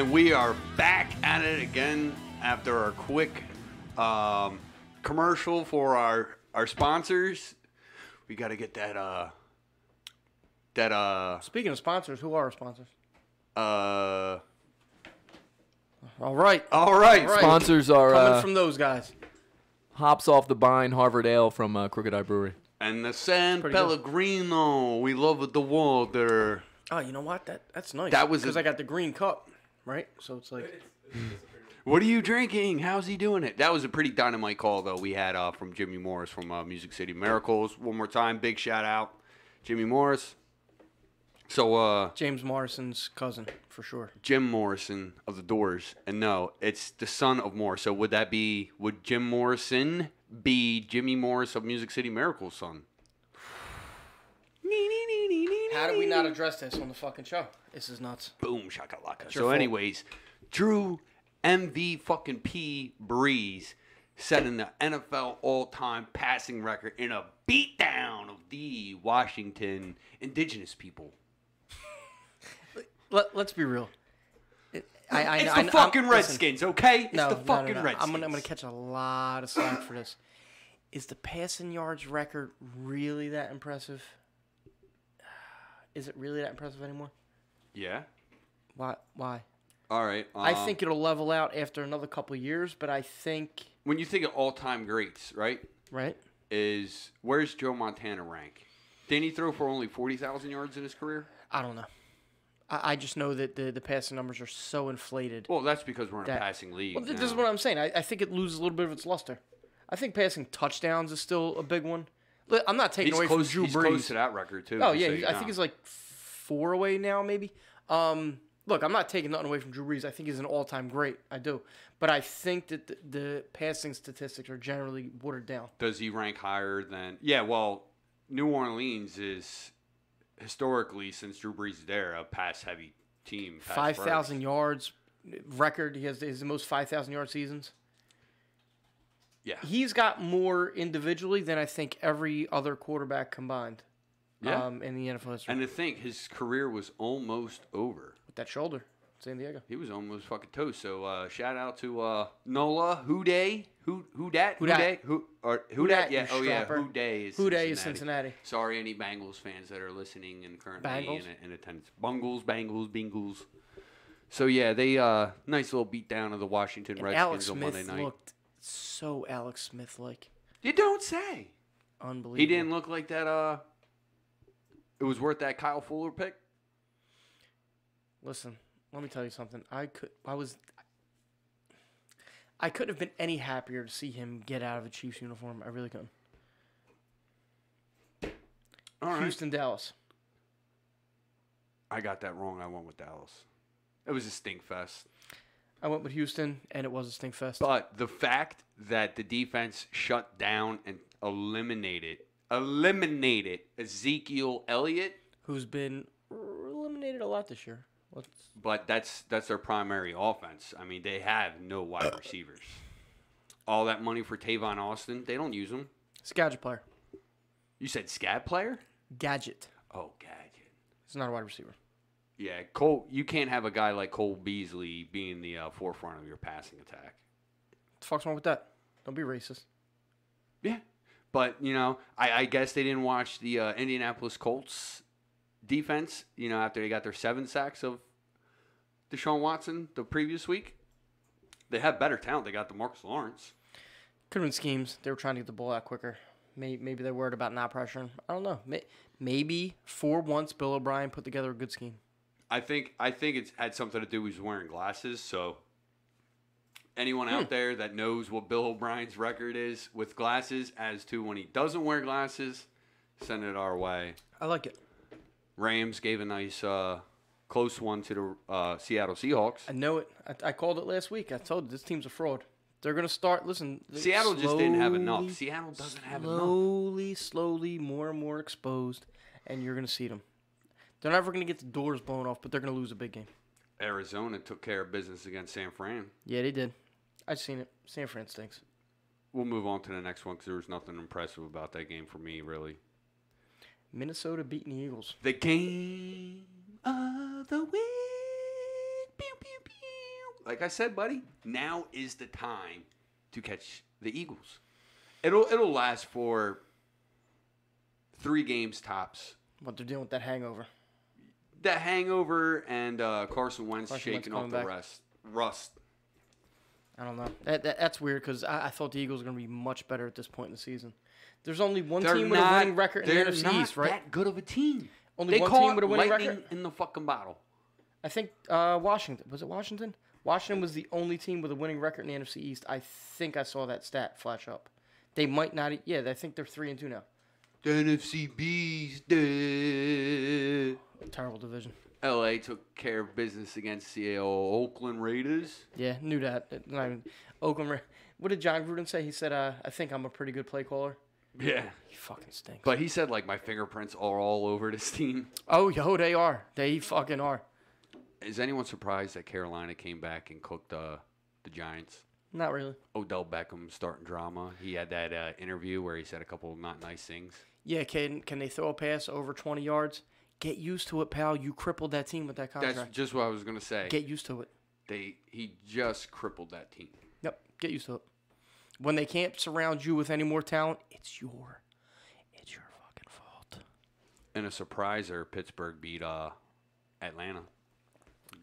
And we are back at it again after our quick commercial for our sponsors. We got to get that Speaking of sponsors, who are our sponsors? All right. Sponsors are coming from those guys. Hops Off the Vine, Harvard Ale from Crooked Eye Brewery. And the San Pellegrino. We love the water. Oh, you know what? That's nice. That was because I got the green cup, right? So it's like. What are you drinking? How's he doing it? That was a pretty dynamite call, though, we had from Jimmy Morris from Music City Miracles. One more time, big shout out, Jimmy Morris. So, James Morrison's cousin, for sure. Jim Morrison of the Doors. And no, it's the son of Morris. So would Jim Morrison be Jimmy Morris of Music City Miracles' son? How did we not address this on the fucking show? This is nuts. Boom, shakalaka. So anyways, Drew MV fucking P. Brees setting the NFL all-time passing record in a beatdown of the Washington indigenous people. Let's be real. It's the fucking Redskins, okay? It's the fucking Redskins. I'm gonna catch a lot of slack for this. Is the passing yards record really that impressive? Is it really that impressive anymore? Yeah. Why? All right. I think it'll level out after another couple of years, but I think when you think of all-time greats, right? Right. Where's Joe Montana rank? Didn't he throw for only 40,000 yards in his career? I don't know. I just know that the passing numbers are so inflated. Well, that's because we're in a passing league. Well, this is what I'm saying. I think it loses a little bit of its luster. I think passing touchdowns is still a big one. I'm not taking away from Drew Brees. He's close to that record, too. Oh, yeah. I think he's like 4 away now, maybe. Look, I'm not taking nothing away from Drew Brees. I think he's an all-time great. I do. But I think that the passing statistics are generally watered down. Does he rank higher than... Yeah, well, New Orleans is... historically, since Drew Brees is there, a pass-heavy team. 5,000 yards record. He has the most 5,000-yard seasons. Yeah. He's got more individually than I think every other quarterback combined in the NFL history. And to think, his career was almost over. With that shoulder, San Diego. He was almost fucking toast. So, shout out to Nola. Who dat? Yeah. Who Day is Cincinnati. Sorry, any Bengals fans that are listening and currently in attendance. Bengals. So yeah, they nice little beatdown of the Washington Redskins on Monday night. Looked so Alex Smith-like. You don't say. Unbelievable. He didn't look like that. It was worth that Kyle Fuller pick. Listen, let me tell you something. I couldn't have been any happier to see him get out of a Chiefs uniform. I really couldn't. All right. Houston, Dallas. I got that wrong. I went with Dallas. It was a stink fest. I went with Houston, and it was a stink fest. But the fact that the defense shut down and eliminated Ezekiel Elliott, who's been eliminated a lot this year. But that's their primary offense. I mean, they have no wide receivers. All that money for Tavon Austin, they don't use him. It's a gadget player. You said scat player? Gadget. Oh, gadget. He's not a wide receiver. Yeah, Cole. You can't have a guy like Cole Beasley being the forefront of your passing attack. What the fuck's wrong with that? Don't be racist. Yeah, but I guess they didn't watch the Indianapolis Colts defense. After they got their 7 sacks of Deshaun Watson the previous week, they have better talent. They got DeMarcus Lawrence. Could have been schemes. They were trying to get the ball out quicker. Maybe they're worried about not pressuring. I don't know. Maybe for once Bill O'Brien put together a good scheme. I think it's had something to do with wearing glasses. So anyone out there that knows what Bill O'Brien's record is with glasses as to when he doesn't wear glasses, send it our way. I like it. Rams gave a nice close one to the Seattle Seahawks. I know it. I called it last week. I told you this team's a fraud. They're going to start. Listen, Seattle just didn't have enough. Seattle doesn't have enough. Slowly, more and more exposed, and you're going to see them. They're never going to get the doors blown off, but they're going to lose a big game. Arizona took care of business against San Fran. Yeah, they did. I've seen it. San Fran stinks. We'll move on to the next one because there was nothing impressive about that game for me, really. Minnesota beating the Eagles. The game of the week. Pew, pew, pew. like I said, buddy, now is the time to catch the Eagles. It'll last for 3 games tops. What they're doing with that hangover. That hangover and Carson Wentz shaking off the rust. I don't know. That's weird because I thought the Eagles were going to be much better at this point in the season. There's only one team with a winning record in the NFC East, right? They're not that good of a team. Only one team with a winning lightning record? in the fucking bottle. I think Washington. Was it Washington? Washington was the only team with a winning record in the NFC East. I think I saw that stat flash up. They might not. Yeah, I think they're 3-2 now. The NFC Beast. Terrible division. LA took care of business against the Oakland Raiders. Yeah, knew that. Oakland. What did John Gruden say? He said, "I think I'm a pretty good play caller." Yeah, he fucking stinks. But he said like my fingerprints are all over this team. Oh, yo, they are. They fucking are. Is anyone surprised that Carolina came back and cooked the Giants? Not really. Odell Beckham starting drama. He had that interview where he said a couple of not nice things. Yeah, can they throw a pass over 20 yards? Get used to it, pal. You crippled that team with that contract. That's just what I was gonna say. Get used to it. He just crippled that team. Yep, get used to it. When they can't surround you with any more talent, it's your fucking fault. And a surpriser, Pittsburgh beat Atlanta.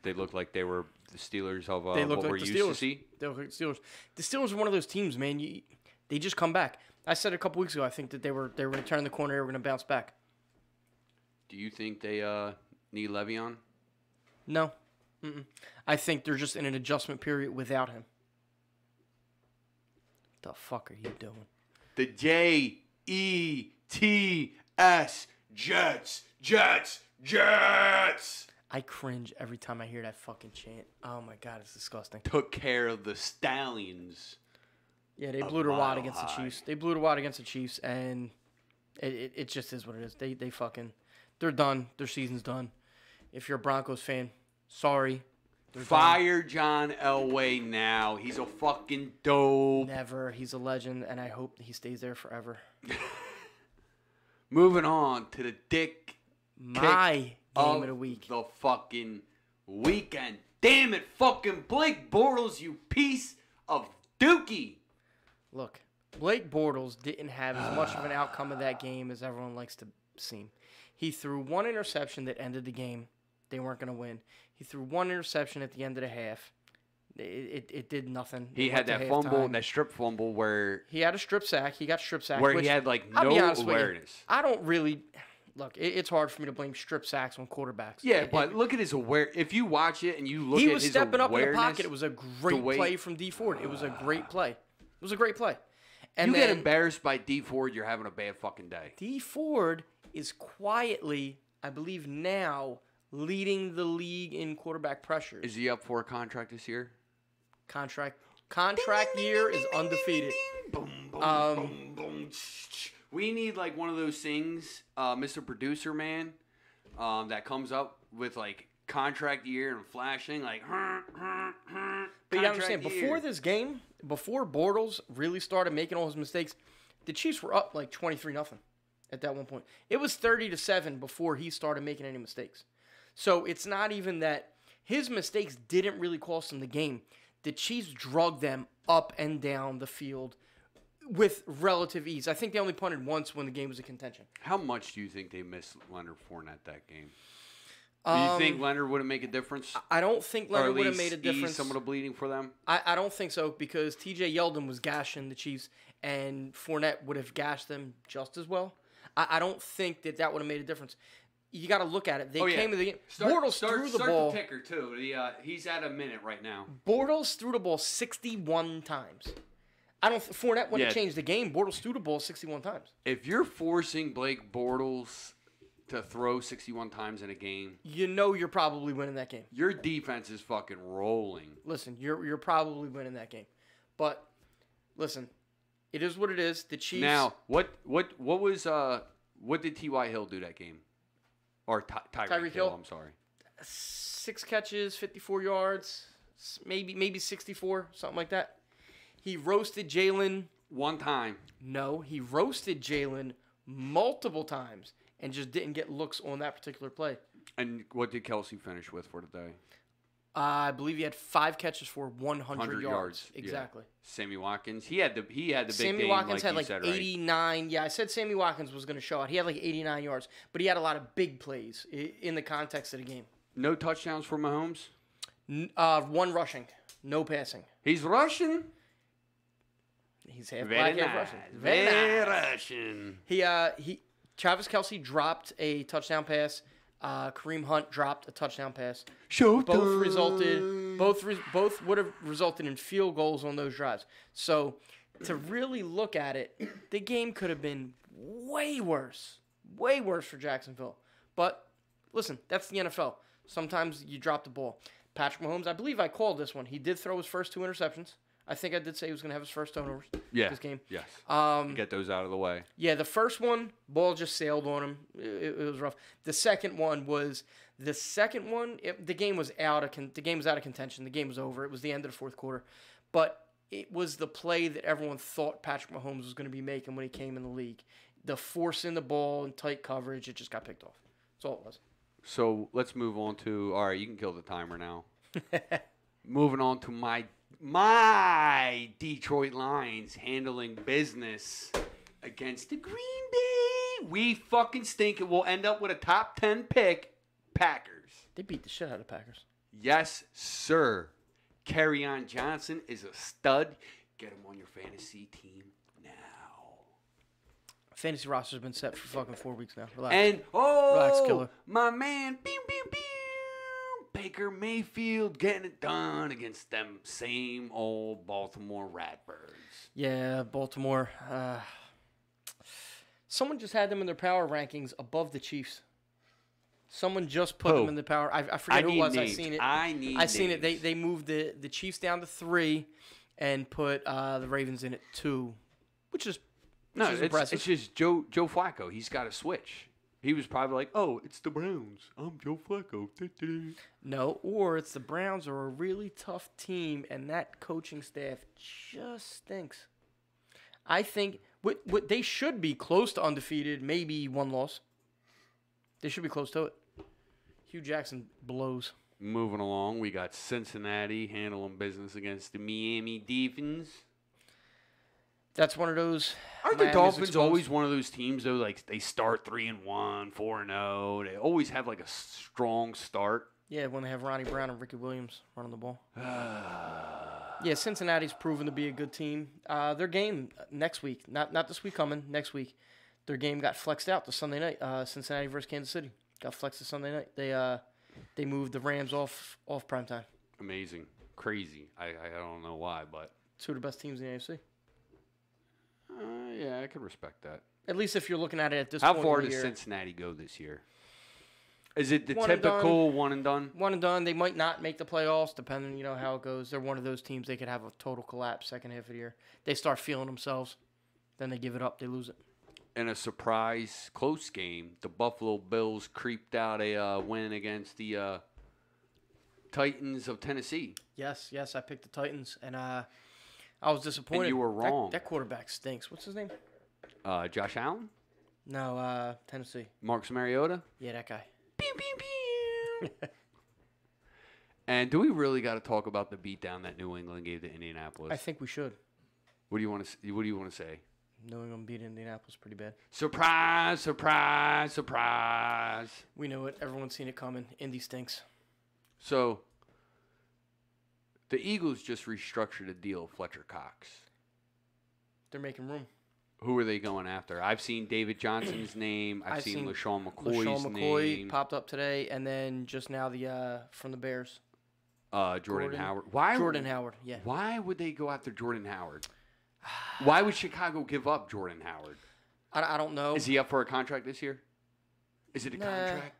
They looked like they were the Steelers of what we're used to see. They look like the Steelers. The Steelers are one of those teams, man. They just come back. I said a couple weeks ago, I think that they were going to turn the corner. They were going to bounce back. Do you think they need Le'Veon? No. Mm-mm. I think they're just in an adjustment period without him. The fuck are you doing? The Jets, Jets. I cringe every time I hear that fucking chant. Oh my god, it's disgusting. Took care of the Stallions. Yeah, they blew their wad against the Chiefs. They blew their wad against the Chiefs, and it just is what it is. They fucking, they're done. Their season's done. If you're a Broncos fan, sorry. Fire John Elway now. He's a fucking dope. Never. He's a legend, and I hope he stays there forever. Moving on to the my game of the week. The fucking weekend. Damn it, fucking Blake Bortles, you piece of dookie. Look, Blake Bortles didn't have as much of an outcome of that game as everyone likes to seem. He threw one interception that ended the game. They weren't going to win. He threw one interception at the end of the half. It did nothing. He had that fumble, that strip fumble where... He had a strip sack. He got strip sacked. Where he had, like, no awareness. I don't really... Look, it's hard for me to blame strip sacks on quarterbacks. Yeah, but look at his awareness. If you watch it and you look at his awareness... He was stepping up in the pocket. It was a great play from D. Ford. It was a great play. It was a great play. And you get embarrassed by D. Ford, you're having a bad fucking day. D. Ford is quietly, I believe now, leading the league in quarterback pressures. Is he up for a contract this year? Contract year is undefeated. We need like one of those things, Mr. Producer Man, that comes up with like contract year and flashing like. But you gotta understand, before this game, before Bortles really started making all his mistakes, the Chiefs were up like 23-0 at that one point. It was 30-7 before he started making any mistakes. So it's not even that his mistakes didn't really cost him the game. The Chiefs drugged them up and down the field with relative ease. I think they only punted once when the game was in contention. How much do you think they missed Leonard Fournette that game? Do you think Leonard would have made a difference? I don't think Leonard would have made a difference. Some of the bleeding for them? I don't think so because T.J. Yeldon was gashing the Chiefs and Fournette would have gashed them just as well. I don't think that would have made a difference. You got to look at it. They came to the game. Bortles threw the ball. The ticker, too. He's at a minute right now. Bortles threw the ball 61 times. Fournette wouldn't have changed the game. Bortles threw the ball 61 times. If you're forcing Blake Bortles to throw 61 times in a game, you know you're probably winning that game. Your defense is fucking rolling. Listen, you're probably winning that game. But listen, it is what it is. The Chiefs. Now, what did T.Y. Hill do that game? Or Tyreek Hill, I'm sorry. 6 catches, 54 yards, maybe 64, something like that. He roasted Jalen. One time. No, he roasted Jalen multiple times and just didn't get looks on that particular play. And what did Kelsey finish with for the day? I believe he had 5 catches for 100 yards. Exactly. Yeah. Sammy Watkins, he had the big Sammy game, Watkins had you like said, right? 89. Yeah, I said Sammy Watkins was going to show out. He had like 89 yards, but he had a lot of big plays in the context of the game. No touchdowns for Mahomes? 1 rushing, no passing. He's Russian? He's half Very black, half nice. Russian. Very nice. Russian. Travis Kelce dropped a touchdown pass. Kareem Hunt dropped a touchdown pass. Showtime. Both would have resulted in field goals on those drives. So to really look at it, the game could have been way worse for Jacksonville. But listen, that's the NFL. Sometimes you drop the ball. Patrick Mahomes, I believe I called this one. He did throw his first 2 interceptions. I think I did say he was going to have his first turnovers this game. Yes. Get those out of the way. Yeah, the first one, ball just sailed on him. It was rough. The second one, the game was out of contention. The game was over. It was the end of the fourth quarter. But it was the play that everyone thought Patrick Mahomes was going to be making when he came in the league. The forcing the ball in tight coverage, it just got picked off. That's all it was. So let's move on to, all right, you can kill the timer now. Moving on to my Detroit Lions handling business against the Green Bay. We fucking stink. It will end up with a top 10 pick. Packers. They beat the shit out of the Packers. Yes, sir. Kerryon Johnson is a stud. Get him on your fantasy team now. Fantasy roster's been set for fucking 4 weeks now. Relax. And, Relax, killer. My man, pew, pew, pew. Baker Mayfield getting it done against them same old Baltimore Ratbirds. Yeah, Baltimore. Someone just had them in their power rankings above the Chiefs. Someone just put them in the power. I forget who it was. Names. I seen it. They moved the Chiefs down to 3 and put the Ravens in at 2, which is impressive. It's just Joe Flacco. He's got to switch. He was probably like, oh, it's the Browns. I'm Joe Flacco. No, or it's the Browns are a really tough team, and that coaching staff just stinks. I think what they should be close to undefeated, maybe 1 loss. They should be close to it. Hugh Jackson blows. Moving along, we got Cincinnati handling business against the Miami Dolphins. That's one of those. Aren't the Dolphins always one of those teams though? Like they start 3-1, 4-0. They always have like a strong start. Yeah, when they have Ronnie Brown and Ricky Williams running the ball. Yeah, Cincinnati's proven to be a good team. Their game next week, not this week coming, next week. Their game got flexed out to Sunday night. Cincinnati versus Kansas City got flexed to Sunday night. They moved the Rams off primetime. Amazing, crazy. I don't know why, but 2 of the best teams in the AFC. Yeah, I can respect that. At least if you're looking at it at this How point. How far in the does year. Cincinnati go this year? Is it the One typical one and done? One and done. They might not make the playoffs, depending how it goes. They're one of those teams they could have a total collapse second half of the year. They start feeling themselves, then they give it up, they lose it. In a surprise close game, the Buffalo Bills creeped out a win against the Titans of Tennessee. Yes, I picked the Titans, and I was disappointed. And you were wrong. That quarterback stinks. What's his name? Josh Allen? No, Tennessee. Marcus Mariota? Yeah, that guy. Pew, pew, pew. And do we really got to talk about the beatdown that New England gave to Indianapolis? I think we should. What do you want to say? New England beat Indianapolis pretty bad. Surprise, surprise, surprise. We know it. Everyone's seen it coming. Indy stinks. So, the Eagles just restructured a deal with Fletcher Cox. They're making room. Who are they going after? I've seen David Johnson's name. I've seen LaShawn McCoy's name. Popped up today, and then just now the from the Bears. Jordan Howard. Jordan Howard, yeah. Why would they go after Jordan Howard? Why would Chicago give up Jordan Howard? I don't know. Is he up for a contract this year? Is it a contract?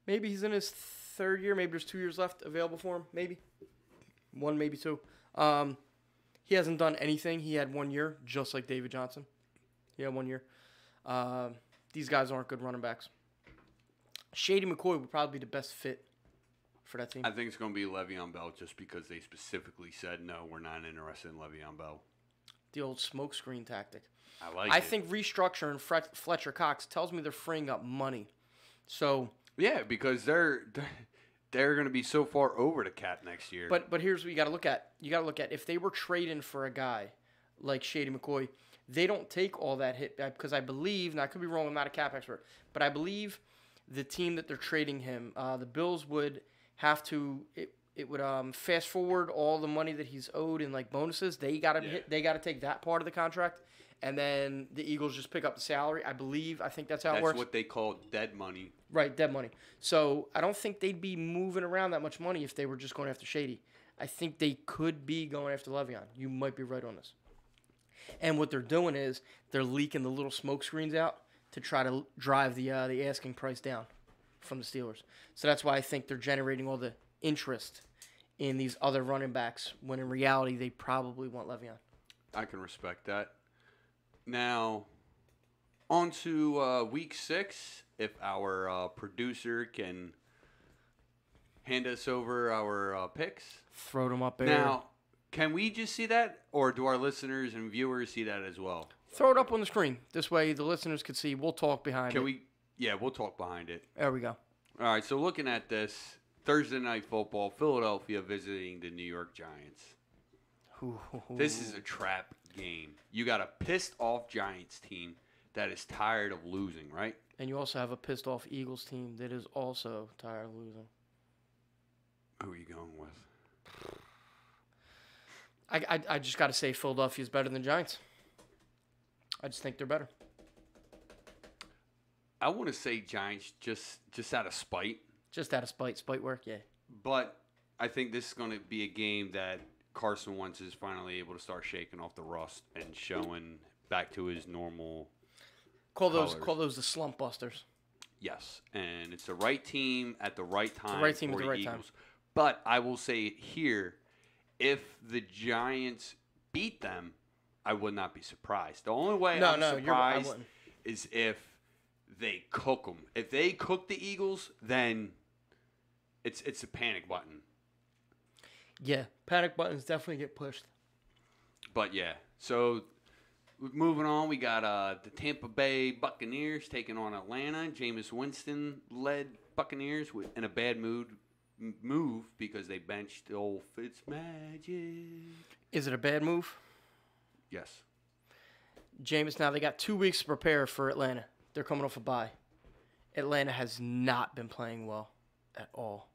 Maybe he's in his 3rd year. Maybe there's 2 years left available for him. Maybe 1, maybe 2. He hasn't done anything. He had 1 year, just like David Johnson. He had 1 year. These guys aren't good running backs. Shady McCoy would probably be the best fit for that team. I think it's going to be Le'Veon Bell just because they specifically said, no, we're not interested in Le'Veon Bell. The old smokescreen tactic. I think restructuring Fletcher Cox tells me they're freeing up money. So yeah, because they're they're going to be so far over the cap next year. But here's what you got to look at. You got to look at if they were trading for a guy like Shady McCoy, they don't take all that hit because I believe, and I could be wrong, I'm not a cap expert, but I believe the team that they're trading him, the Bills would have to it would fast forward all the money that he's owed in like bonuses. They got to take that part of the contract, and then the Eagles just pick up the salary. I think that's how it works. That's what they call dead money. Right, dead money. So I don't think they'd be moving around that much money if they were just going after Shady. I think they could be going after Le'Veon. You might be right on this. And what they're doing is they're leaking the little smoke screens out to try to drive the asking price down from the Steelers. So that's why I think they're generating all the interest in these other running backs when in reality they probably want Le'Veon. I can respect that. Now, on to week 6. If our producer can hand us over our picks. Throw them up there. Now, can we just see that, or do our listeners and viewers see that as well? Throw it up on the screen. This way the listeners can see. We'll talk behind it. Yeah, we'll talk behind it. There we go. All right, so looking at this, Thursday Night Football, Philadelphia visiting the New York Giants. This is a trap game. You got a pissed-off Giants team that is tired of losing, right? And you also have a pissed-off Eagles team that is also tired of losing. Who are you going with? I just got to say Philadelphia is better than the Giants. I just think they're better. I want to say Giants just out of spite. Just out of spite. Spite work, yeah. But I think this is going to be a game that Carson Wentz is finally able to start shaking off the rust and showing back to his normal Call those the slump busters. Yes, and it's the right team at the right time. It's the right team at the right time. But I will say here, if the Giants beat them, I would not be surprised. The only way I'm surprised is if they cook them. If they cook the Eagles, then it's a panic button. Yeah, panic buttons definitely get pushed. But yeah, so moving on, we got the Tampa Bay Buccaneers taking on Atlanta. Jameis Winston led Buccaneers in a bad move because they benched old Fitzmagic. Is it a bad move? Yes. Jameis, now they got 2 weeks to prepare for Atlanta. They're coming off a bye. Atlanta has not been playing well at all.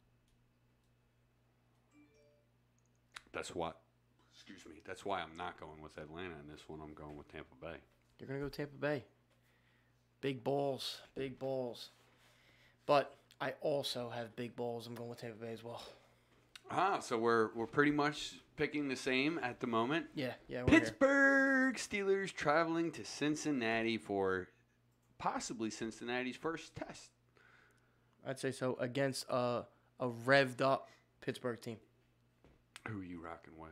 That's why I'm not going with Atlanta in this one. I'm going with Tampa Bay. You're going to go Tampa Bay. Big balls. Big balls. But I also have big balls. I'm going with Tampa Bay as well. So we're pretty much picking the same at the moment. Yeah. Pittsburgh Steelers traveling to Cincinnati for possibly Cincinnati's first test. I'd say so, against a revved up Pittsburgh team. Who are you rocking with?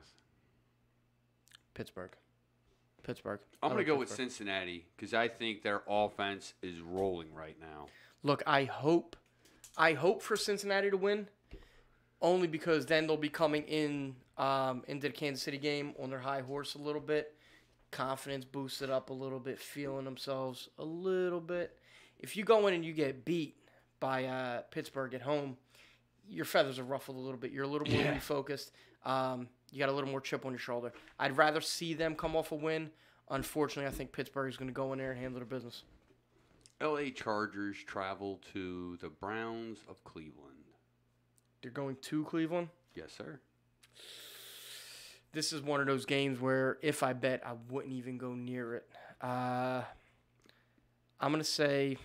Pittsburgh. I'm going to go with Cincinnati because I think their offense is rolling right now. Look, I hope for Cincinnati to win, only because then they'll be coming in into the Kansas City game on their high horse a little bit, confidence boosted up a little bit, feeling themselves a little bit. If you go in and you get beat by Pittsburgh at home, your feathers are ruffled a little bit. You're a little more refocused. You got a little more chip on your shoulder. I'd rather see them come off a win. Unfortunately, I think Pittsburgh is going to go in there and handle their business. L.A. Chargers travel to the Browns of Cleveland. They're going to Cleveland? Yes, sir. This is one of those games where if I bet, I wouldn't even go near it. I'm going to say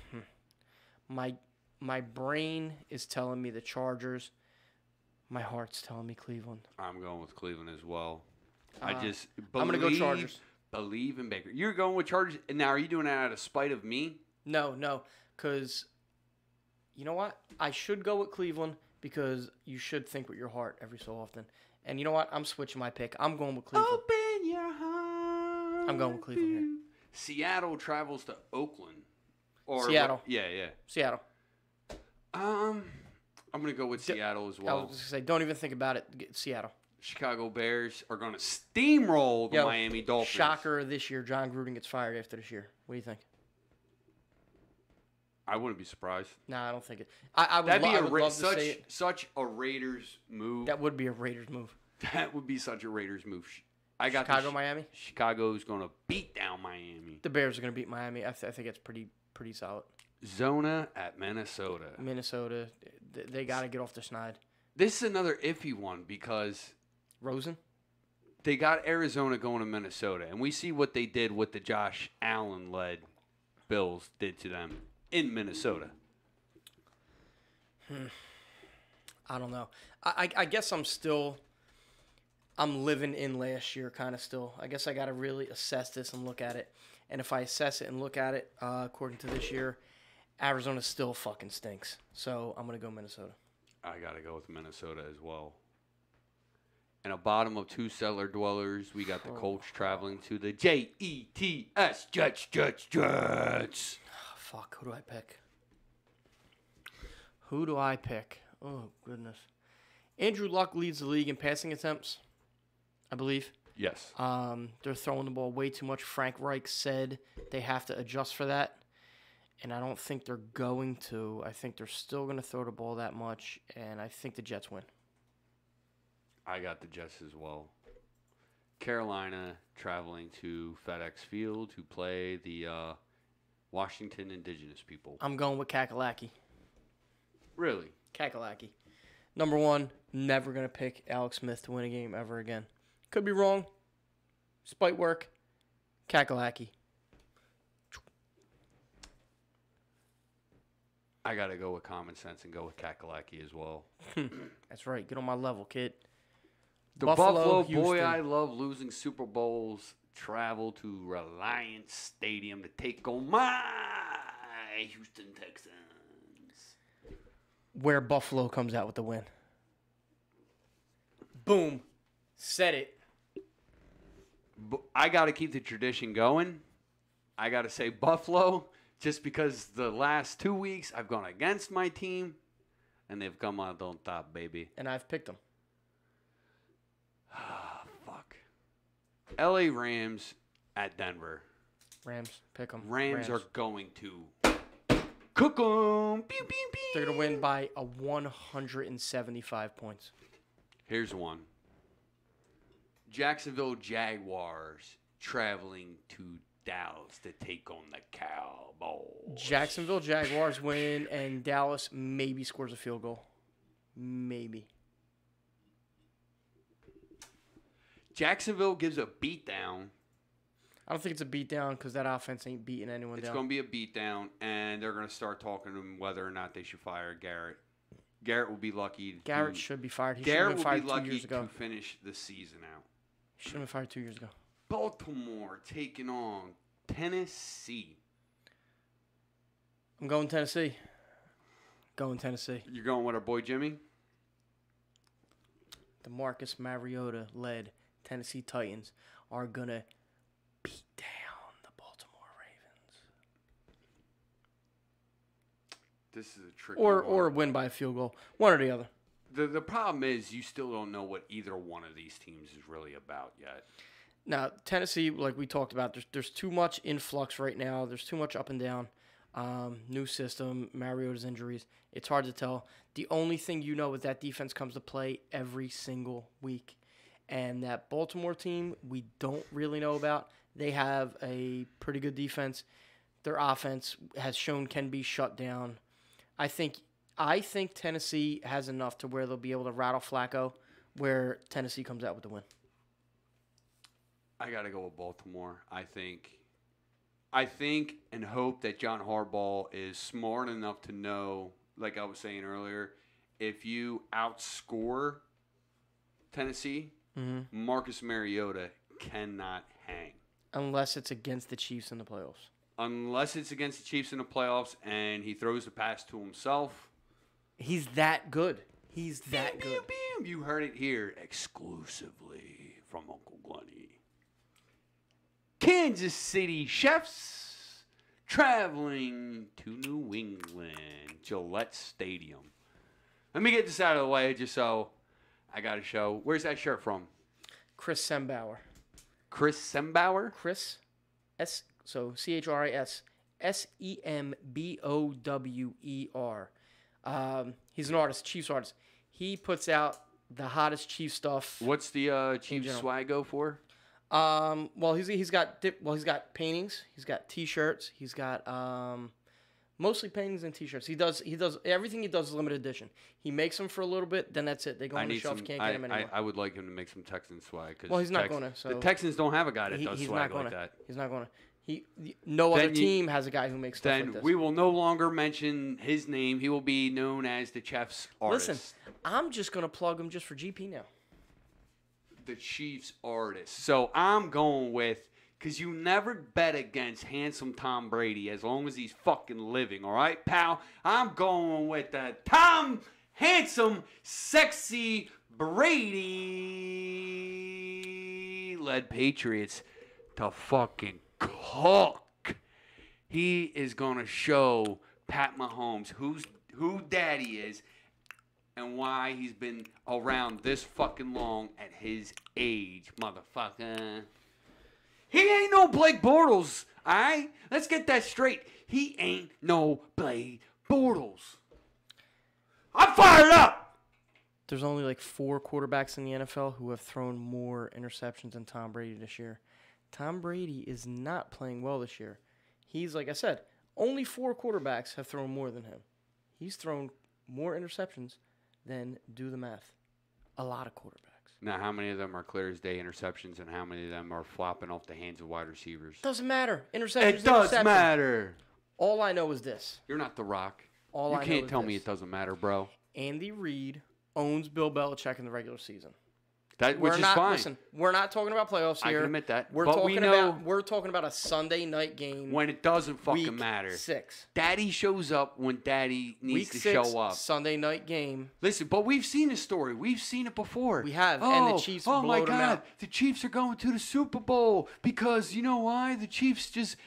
my brain is telling me the Chargers. My heart's telling me Cleveland. I'm going with Cleveland as well. I'm going to go Chargers. Believe in Baker. You're going with Chargers. Now, are you doing that out of spite of me? No, because you know what? I should go with Cleveland because you should think with your heart every so often. And you know what? I'm switching my pick. I'm going with Cleveland. Open your heart. I'm going with Cleveland here. Seattle travels to Oakland. Seattle. Yeah. Seattle. I'm going to go with Seattle as well. I was just going to say, don't even think about it. Get Seattle. Chicago Bears are going to steamroll the Miami Dolphins. Shocker this year, John Gruden gets fired after this year. What do you think? I wouldn't be surprised. Nah, I don't think it. I would, That'd be I would love to say it. such a Raiders move. That would be a Raiders move. That would be such a Raiders move. I got Chicago, Miami. Chicago's going to beat down Miami. The Bears are going to beat Miami. I think it's pretty solid. Zona at Minnesota. Minnesota, they got to get off the schneid. This is another iffy one because Rosen. they got Arizona going to Minnesota, and we see what they did with the Josh Allen-led Bills did to them in Minnesota. I don't know. I guess I'm living in last year kind of still. I guess I got to really assess this and look at it. And if I assess it and look at it according to this year, Arizona still fucking stinks. So I'm going to go Minnesota. I got to go with Minnesota as well. And a bottom of two cellar dwellers, we got the Colts traveling to the Jets, Jets. Oh, fuck, who do I pick? Oh, goodness. Andrew Luck leads the league in passing attempts, I believe. Yes. They're throwing the ball way too much. Frank Reich said they have to adjust for that. And I don't think they're going to. I think they're still going to throw the ball that much. And I think the Jets win. I got the Jets as well. Carolina traveling to FedEx Field to play the Washington Indigenous people. I'm going with Kakalaki. Really? Kakalaki. Number one, never going to pick Alex Smith to win a game ever again. Could be wrong. Spite work. Kakalaki. I got to go with common sense and go with Kakalaki as well. That's right. Get on my level, kid. The Buffalo boy, Houston. I love losing Super Bowls. Travel to Reliance Stadium to take on my Houston Texans. Where Buffalo comes out with the win. Boom. Said it. I got to keep the tradition going. I got to say Buffalo, just because the last 2 weeks I've gone against my team, and they've come out on top, baby. And I've picked them. Fuck. L.A. Rams at Denver. Rams. Pick them. Rams are going to cook them. Pew, pew, pew. They're going to win by 175 points. Here's one. Jacksonville Jaguars traveling to Dallas to take on the Cowboys. Jacksonville Jaguars win, and Dallas maybe scores a field goal. Maybe. Jacksonville gives a beatdown. I don't think it's a beatdown because that offense ain't beating anyone down. It's going to be a beatdown, and they're going to start talking to them whether or not they should fire Garrett. Garrett will be lucky. Garrett should be fired. He Garrett should have will been be fired 2 lucky years ago. to finish the season out. He should have been fired 2 years ago. Baltimore taking on Tennessee. I'm going Tennessee. Going Tennessee. You're going with our boy Jimmy? The Marcus Mariota-led Tennessee Titans are going to beat down the Baltimore Ravens. This is a tricky Or win by a field goal. One or the other. The problem is you still don't know what either one of these teams is really about yet. Now, Tennessee, like we talked about, there's too much influx right now. There's too much up and down. New system, Mariota's injuries. It's hard to tell. The only thing you know is that defense comes to play every single week. And that Baltimore team, we don't really know about. They have a pretty good defense. Their offense has shown can be shut down. I think Tennessee has enough to where they'll be able to rattle Flacco, where Tennessee comes out with the win. I got to go with Baltimore. I think and hope that John Harbaugh is smart enough to know, like I was saying earlier, if you outscore Tennessee, Marcus Mariota cannot hang. Unless it's against the Chiefs in the playoffs. Unless it's against the Chiefs in the playoffs and he throws the pass to himself. He's that good. He's that good. You heard it here exclusively from Uncle Glenny. Kansas City Chiefs traveling to New England, Gillette Stadium. Let me get this out of the way just so I got to show. Where's that shirt from? Chris Sembauer. Chris Sembauer? Chris, so Chris Sembower. He's an artist, Chiefs artist. He puts out the hottest Chiefs stuff. What's the Chiefs swag go for? Well, he's got paintings. He's got T-shirts. He's got mostly paintings and T-shirts. He does everything he does is limited edition. He makes them for a little bit, then that's it. They go on the shelf. You can't get them anymore. I would like him to make some Texans swag. Well, he's not going to. So the Texans don't have a guy that does swag like that. He's not going to. No other team has a guy who makes stuff like this. Then we will no longer mention his name. He will be known as the Chiefs artist. Listen, I'm just going to plug him just for GP now. The Chiefs artist. So I'm going with, because you never bet against handsome Tom Brady as long as he's fucking living, all right, pal? I'm going with the Tom Handsome Sexy Brady led Patriots to fucking cook. He is going to show Pat Mahomes who daddy is and why he's been around this fucking long at his age, motherfucker. He ain't no Blake Bortles, all right? Let's get that straight. He ain't no Blake Bortles. I'm fired up! There's only like 4 quarterbacks in the NFL who have thrown more interceptions than Tom Brady this year. Tom Brady is not playing well this year. He's, like I said, only 4 quarterbacks have thrown more than him. He's thrown more interceptions than, do the math, a lot of quarterbacks. Now, how many of them are clear as day interceptions and how many of them are flopping off the hands of wide receivers? Doesn't matter. Interceptions. It does matter. All I know is this. You're not The Rock. You can't tell me it doesn't matter, bro. Andy Reid owns Bill Belichick in the regular season. Which is fine. Listen, we're not talking about playoffs here. I can admit that. We're talking about a Sunday night game. When it doesn't fucking matter. Week 6. Daddy shows up when Daddy needs to show up. Sunday night game. Listen, but we've seen this story. We've seen it before. We have, and the Chiefs blowed them out. Oh, my God. The Chiefs are going to the Super Bowl because, you know why? The Chiefs just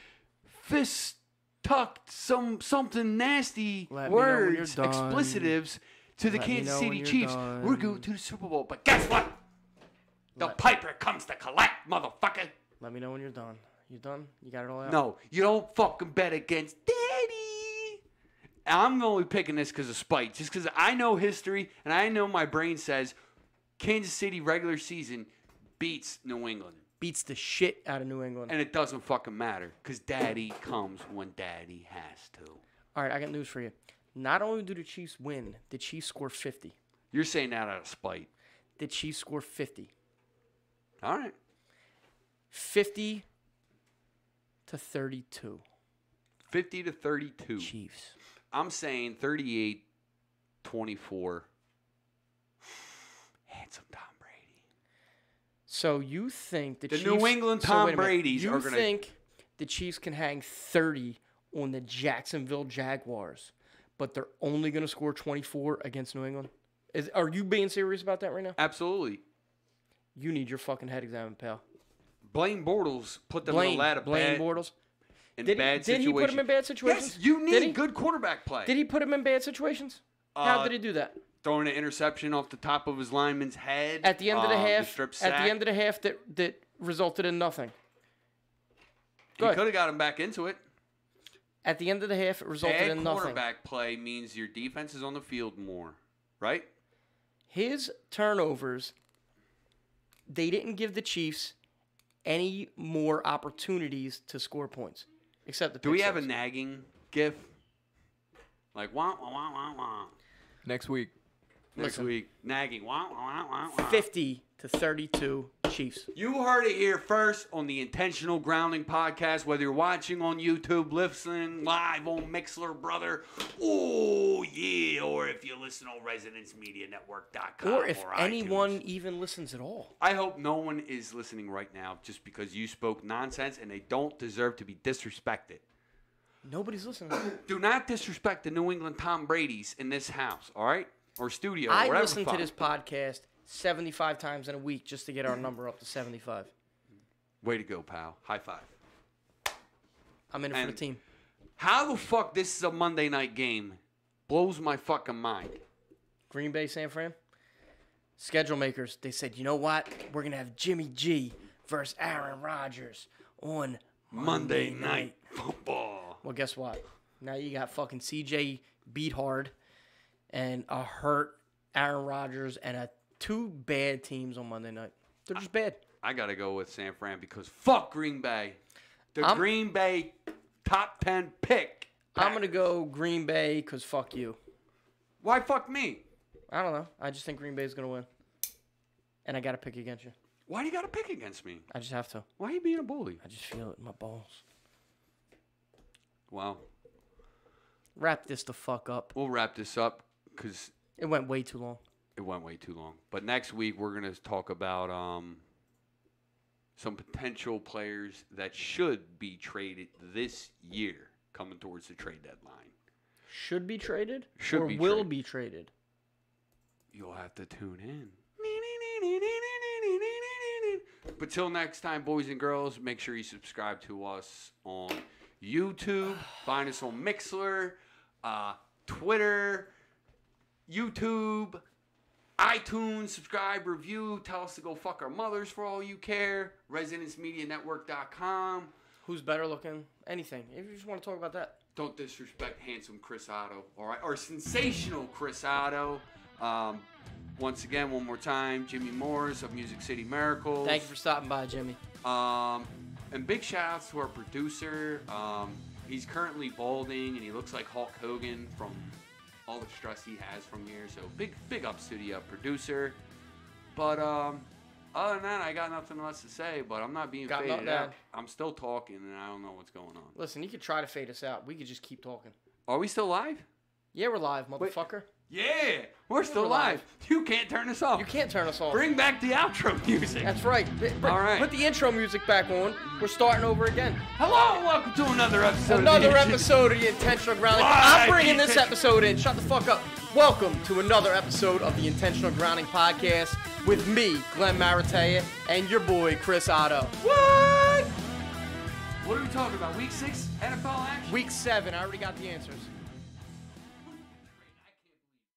fist-tucked something nasty words, explicitives to the Kansas City Chiefs. We're going to the Super Bowl. But guess what? The piper comes to collect, motherfucker. Let me know when you're done. You done? You got it all out? No, you don't fucking bet against Daddy. I'm only picking this because of spite. Just because I know history and I know my brain says Kansas City regular season beats New England. Beats the shit out of New England. And it doesn't fucking matter because Daddy comes when Daddy has to. All right, I got news for you. Not only do the Chiefs win, the Chiefs score 50. You're saying that out of spite. The Chiefs score 50. All right. 50 to 32. 50 to 32. Chiefs. I'm saying 38-24. Handsome Tom Brady. So you think the Chiefs... New England Tom Brady's are going to... You think the Chiefs can hang 30 on the Jacksonville Jaguars, but they're only going to score 24 against New England? Are you being serious about that right now? Absolutely. You need your fucking head examined, pal. Blame Bortles put them in a lot of bad Bortles. bad situations. Did he put him in bad situations? Yes, you need good quarterback play. Did he put him in bad situations? How did he do that? Throwing an interception off the top of his lineman's head. At the end of the half. Strip sack. At the end of the half that resulted in nothing. He could have got him back into it. At the end of the half, it resulted in nothing. Bad quarterback play means your defense is on the field more, right? His turnovers, they didn't give the Chiefs any more opportunities to score points, except the. Do we have a nagging gif? Like wah wah wah wah wah. Next week. Next week, nagging wah wah wah wah. 50 to 32 Chiefs. You heard it here first on the Intentional Grounding podcast. Whether you're watching on YouTube, listening live on Mixler, brother. Oh yeah, or if you listen on ResonanceMediaNetwork.com or if or anyone iTunes. even listens at all. I hope no one is listening right now just because you spoke nonsense and they don't deserve to be disrespected. Nobody's listening. Do not disrespect the New England Tom Brady's in this house, all right? Or studio, or I whatever. listen to this podcast 75 times in a week just to get our number up to 75. Way to go, pal. High five. I'm in it for the team. How the fuck this is a Monday night game blows my fucking mind. Green Bay, San Fran. Schedule makers, they said, you know what? We're going to have Jimmy G versus Aaron Rodgers on Monday night football. Well, guess what? Now you got fucking CJ beat hard and a hurt Aaron Rodgers and two bad teams on Monday night. They're just bad. I got to go with San Fran because fuck Green Bay. Green Bay top 10 pick. I'm going to go Green Bay because fuck you. Why fuck me? I don't know. I just think Green Bay is going to win. And I got to pick against you. Why do you got to pick against me? I just have to. Why are you being a bully? I just feel it in my balls. Wow. Wrap this the fuck up. We'll wrap this up because it went way too long. It went way too long. But next week, we're going to talk about some potential players that should be traded this year coming towards the trade deadline. Should be traded? Should or be will traded. be traded? You'll have to tune in. But till next time, boys and girls, make sure you subscribe to us on YouTube. Find us on Mixler, Twitter, YouTube, iTunes. Subscribe, review. Tell us to go fuck our mothers for all you care. ResidenceMediaNetwork.com. Who's better looking? Anything. If you just want to talk about that. Don't disrespect handsome Chris Otto, all right? Or sensational Chris Otto. Once again, one more time, Jimmy Morris of Music City Miracles. Thank you for stopping by, Jimmy. And big shout outs to our producer. He's currently balding and he looks like Hulk Hogan from all the stress he has from here. So big ups to the producer. But other than that, I got nothing else to say. But I'm not being faded out. I'm still talking and I don't know what's going on. Listen, you could try to fade us out. We could just keep talking. Are we still live? Yeah, we're live, motherfucker. Wait. Yeah, we're still live. You can't turn us off. You can't turn us off. Bring back the outro music. That's right. All right. Put the intro music back on. We're starting over again. Hello, welcome to another episode. Another episode of the Intentional Grounding. I'm bringing this episode in. Shut the fuck up. Welcome to another episode of the Intentional Grounding Podcast with me, Glen Maratea, and your boy, Chris Otto. What? What are we talking about? Week 6 NFL action? Week 7. I already got the answers.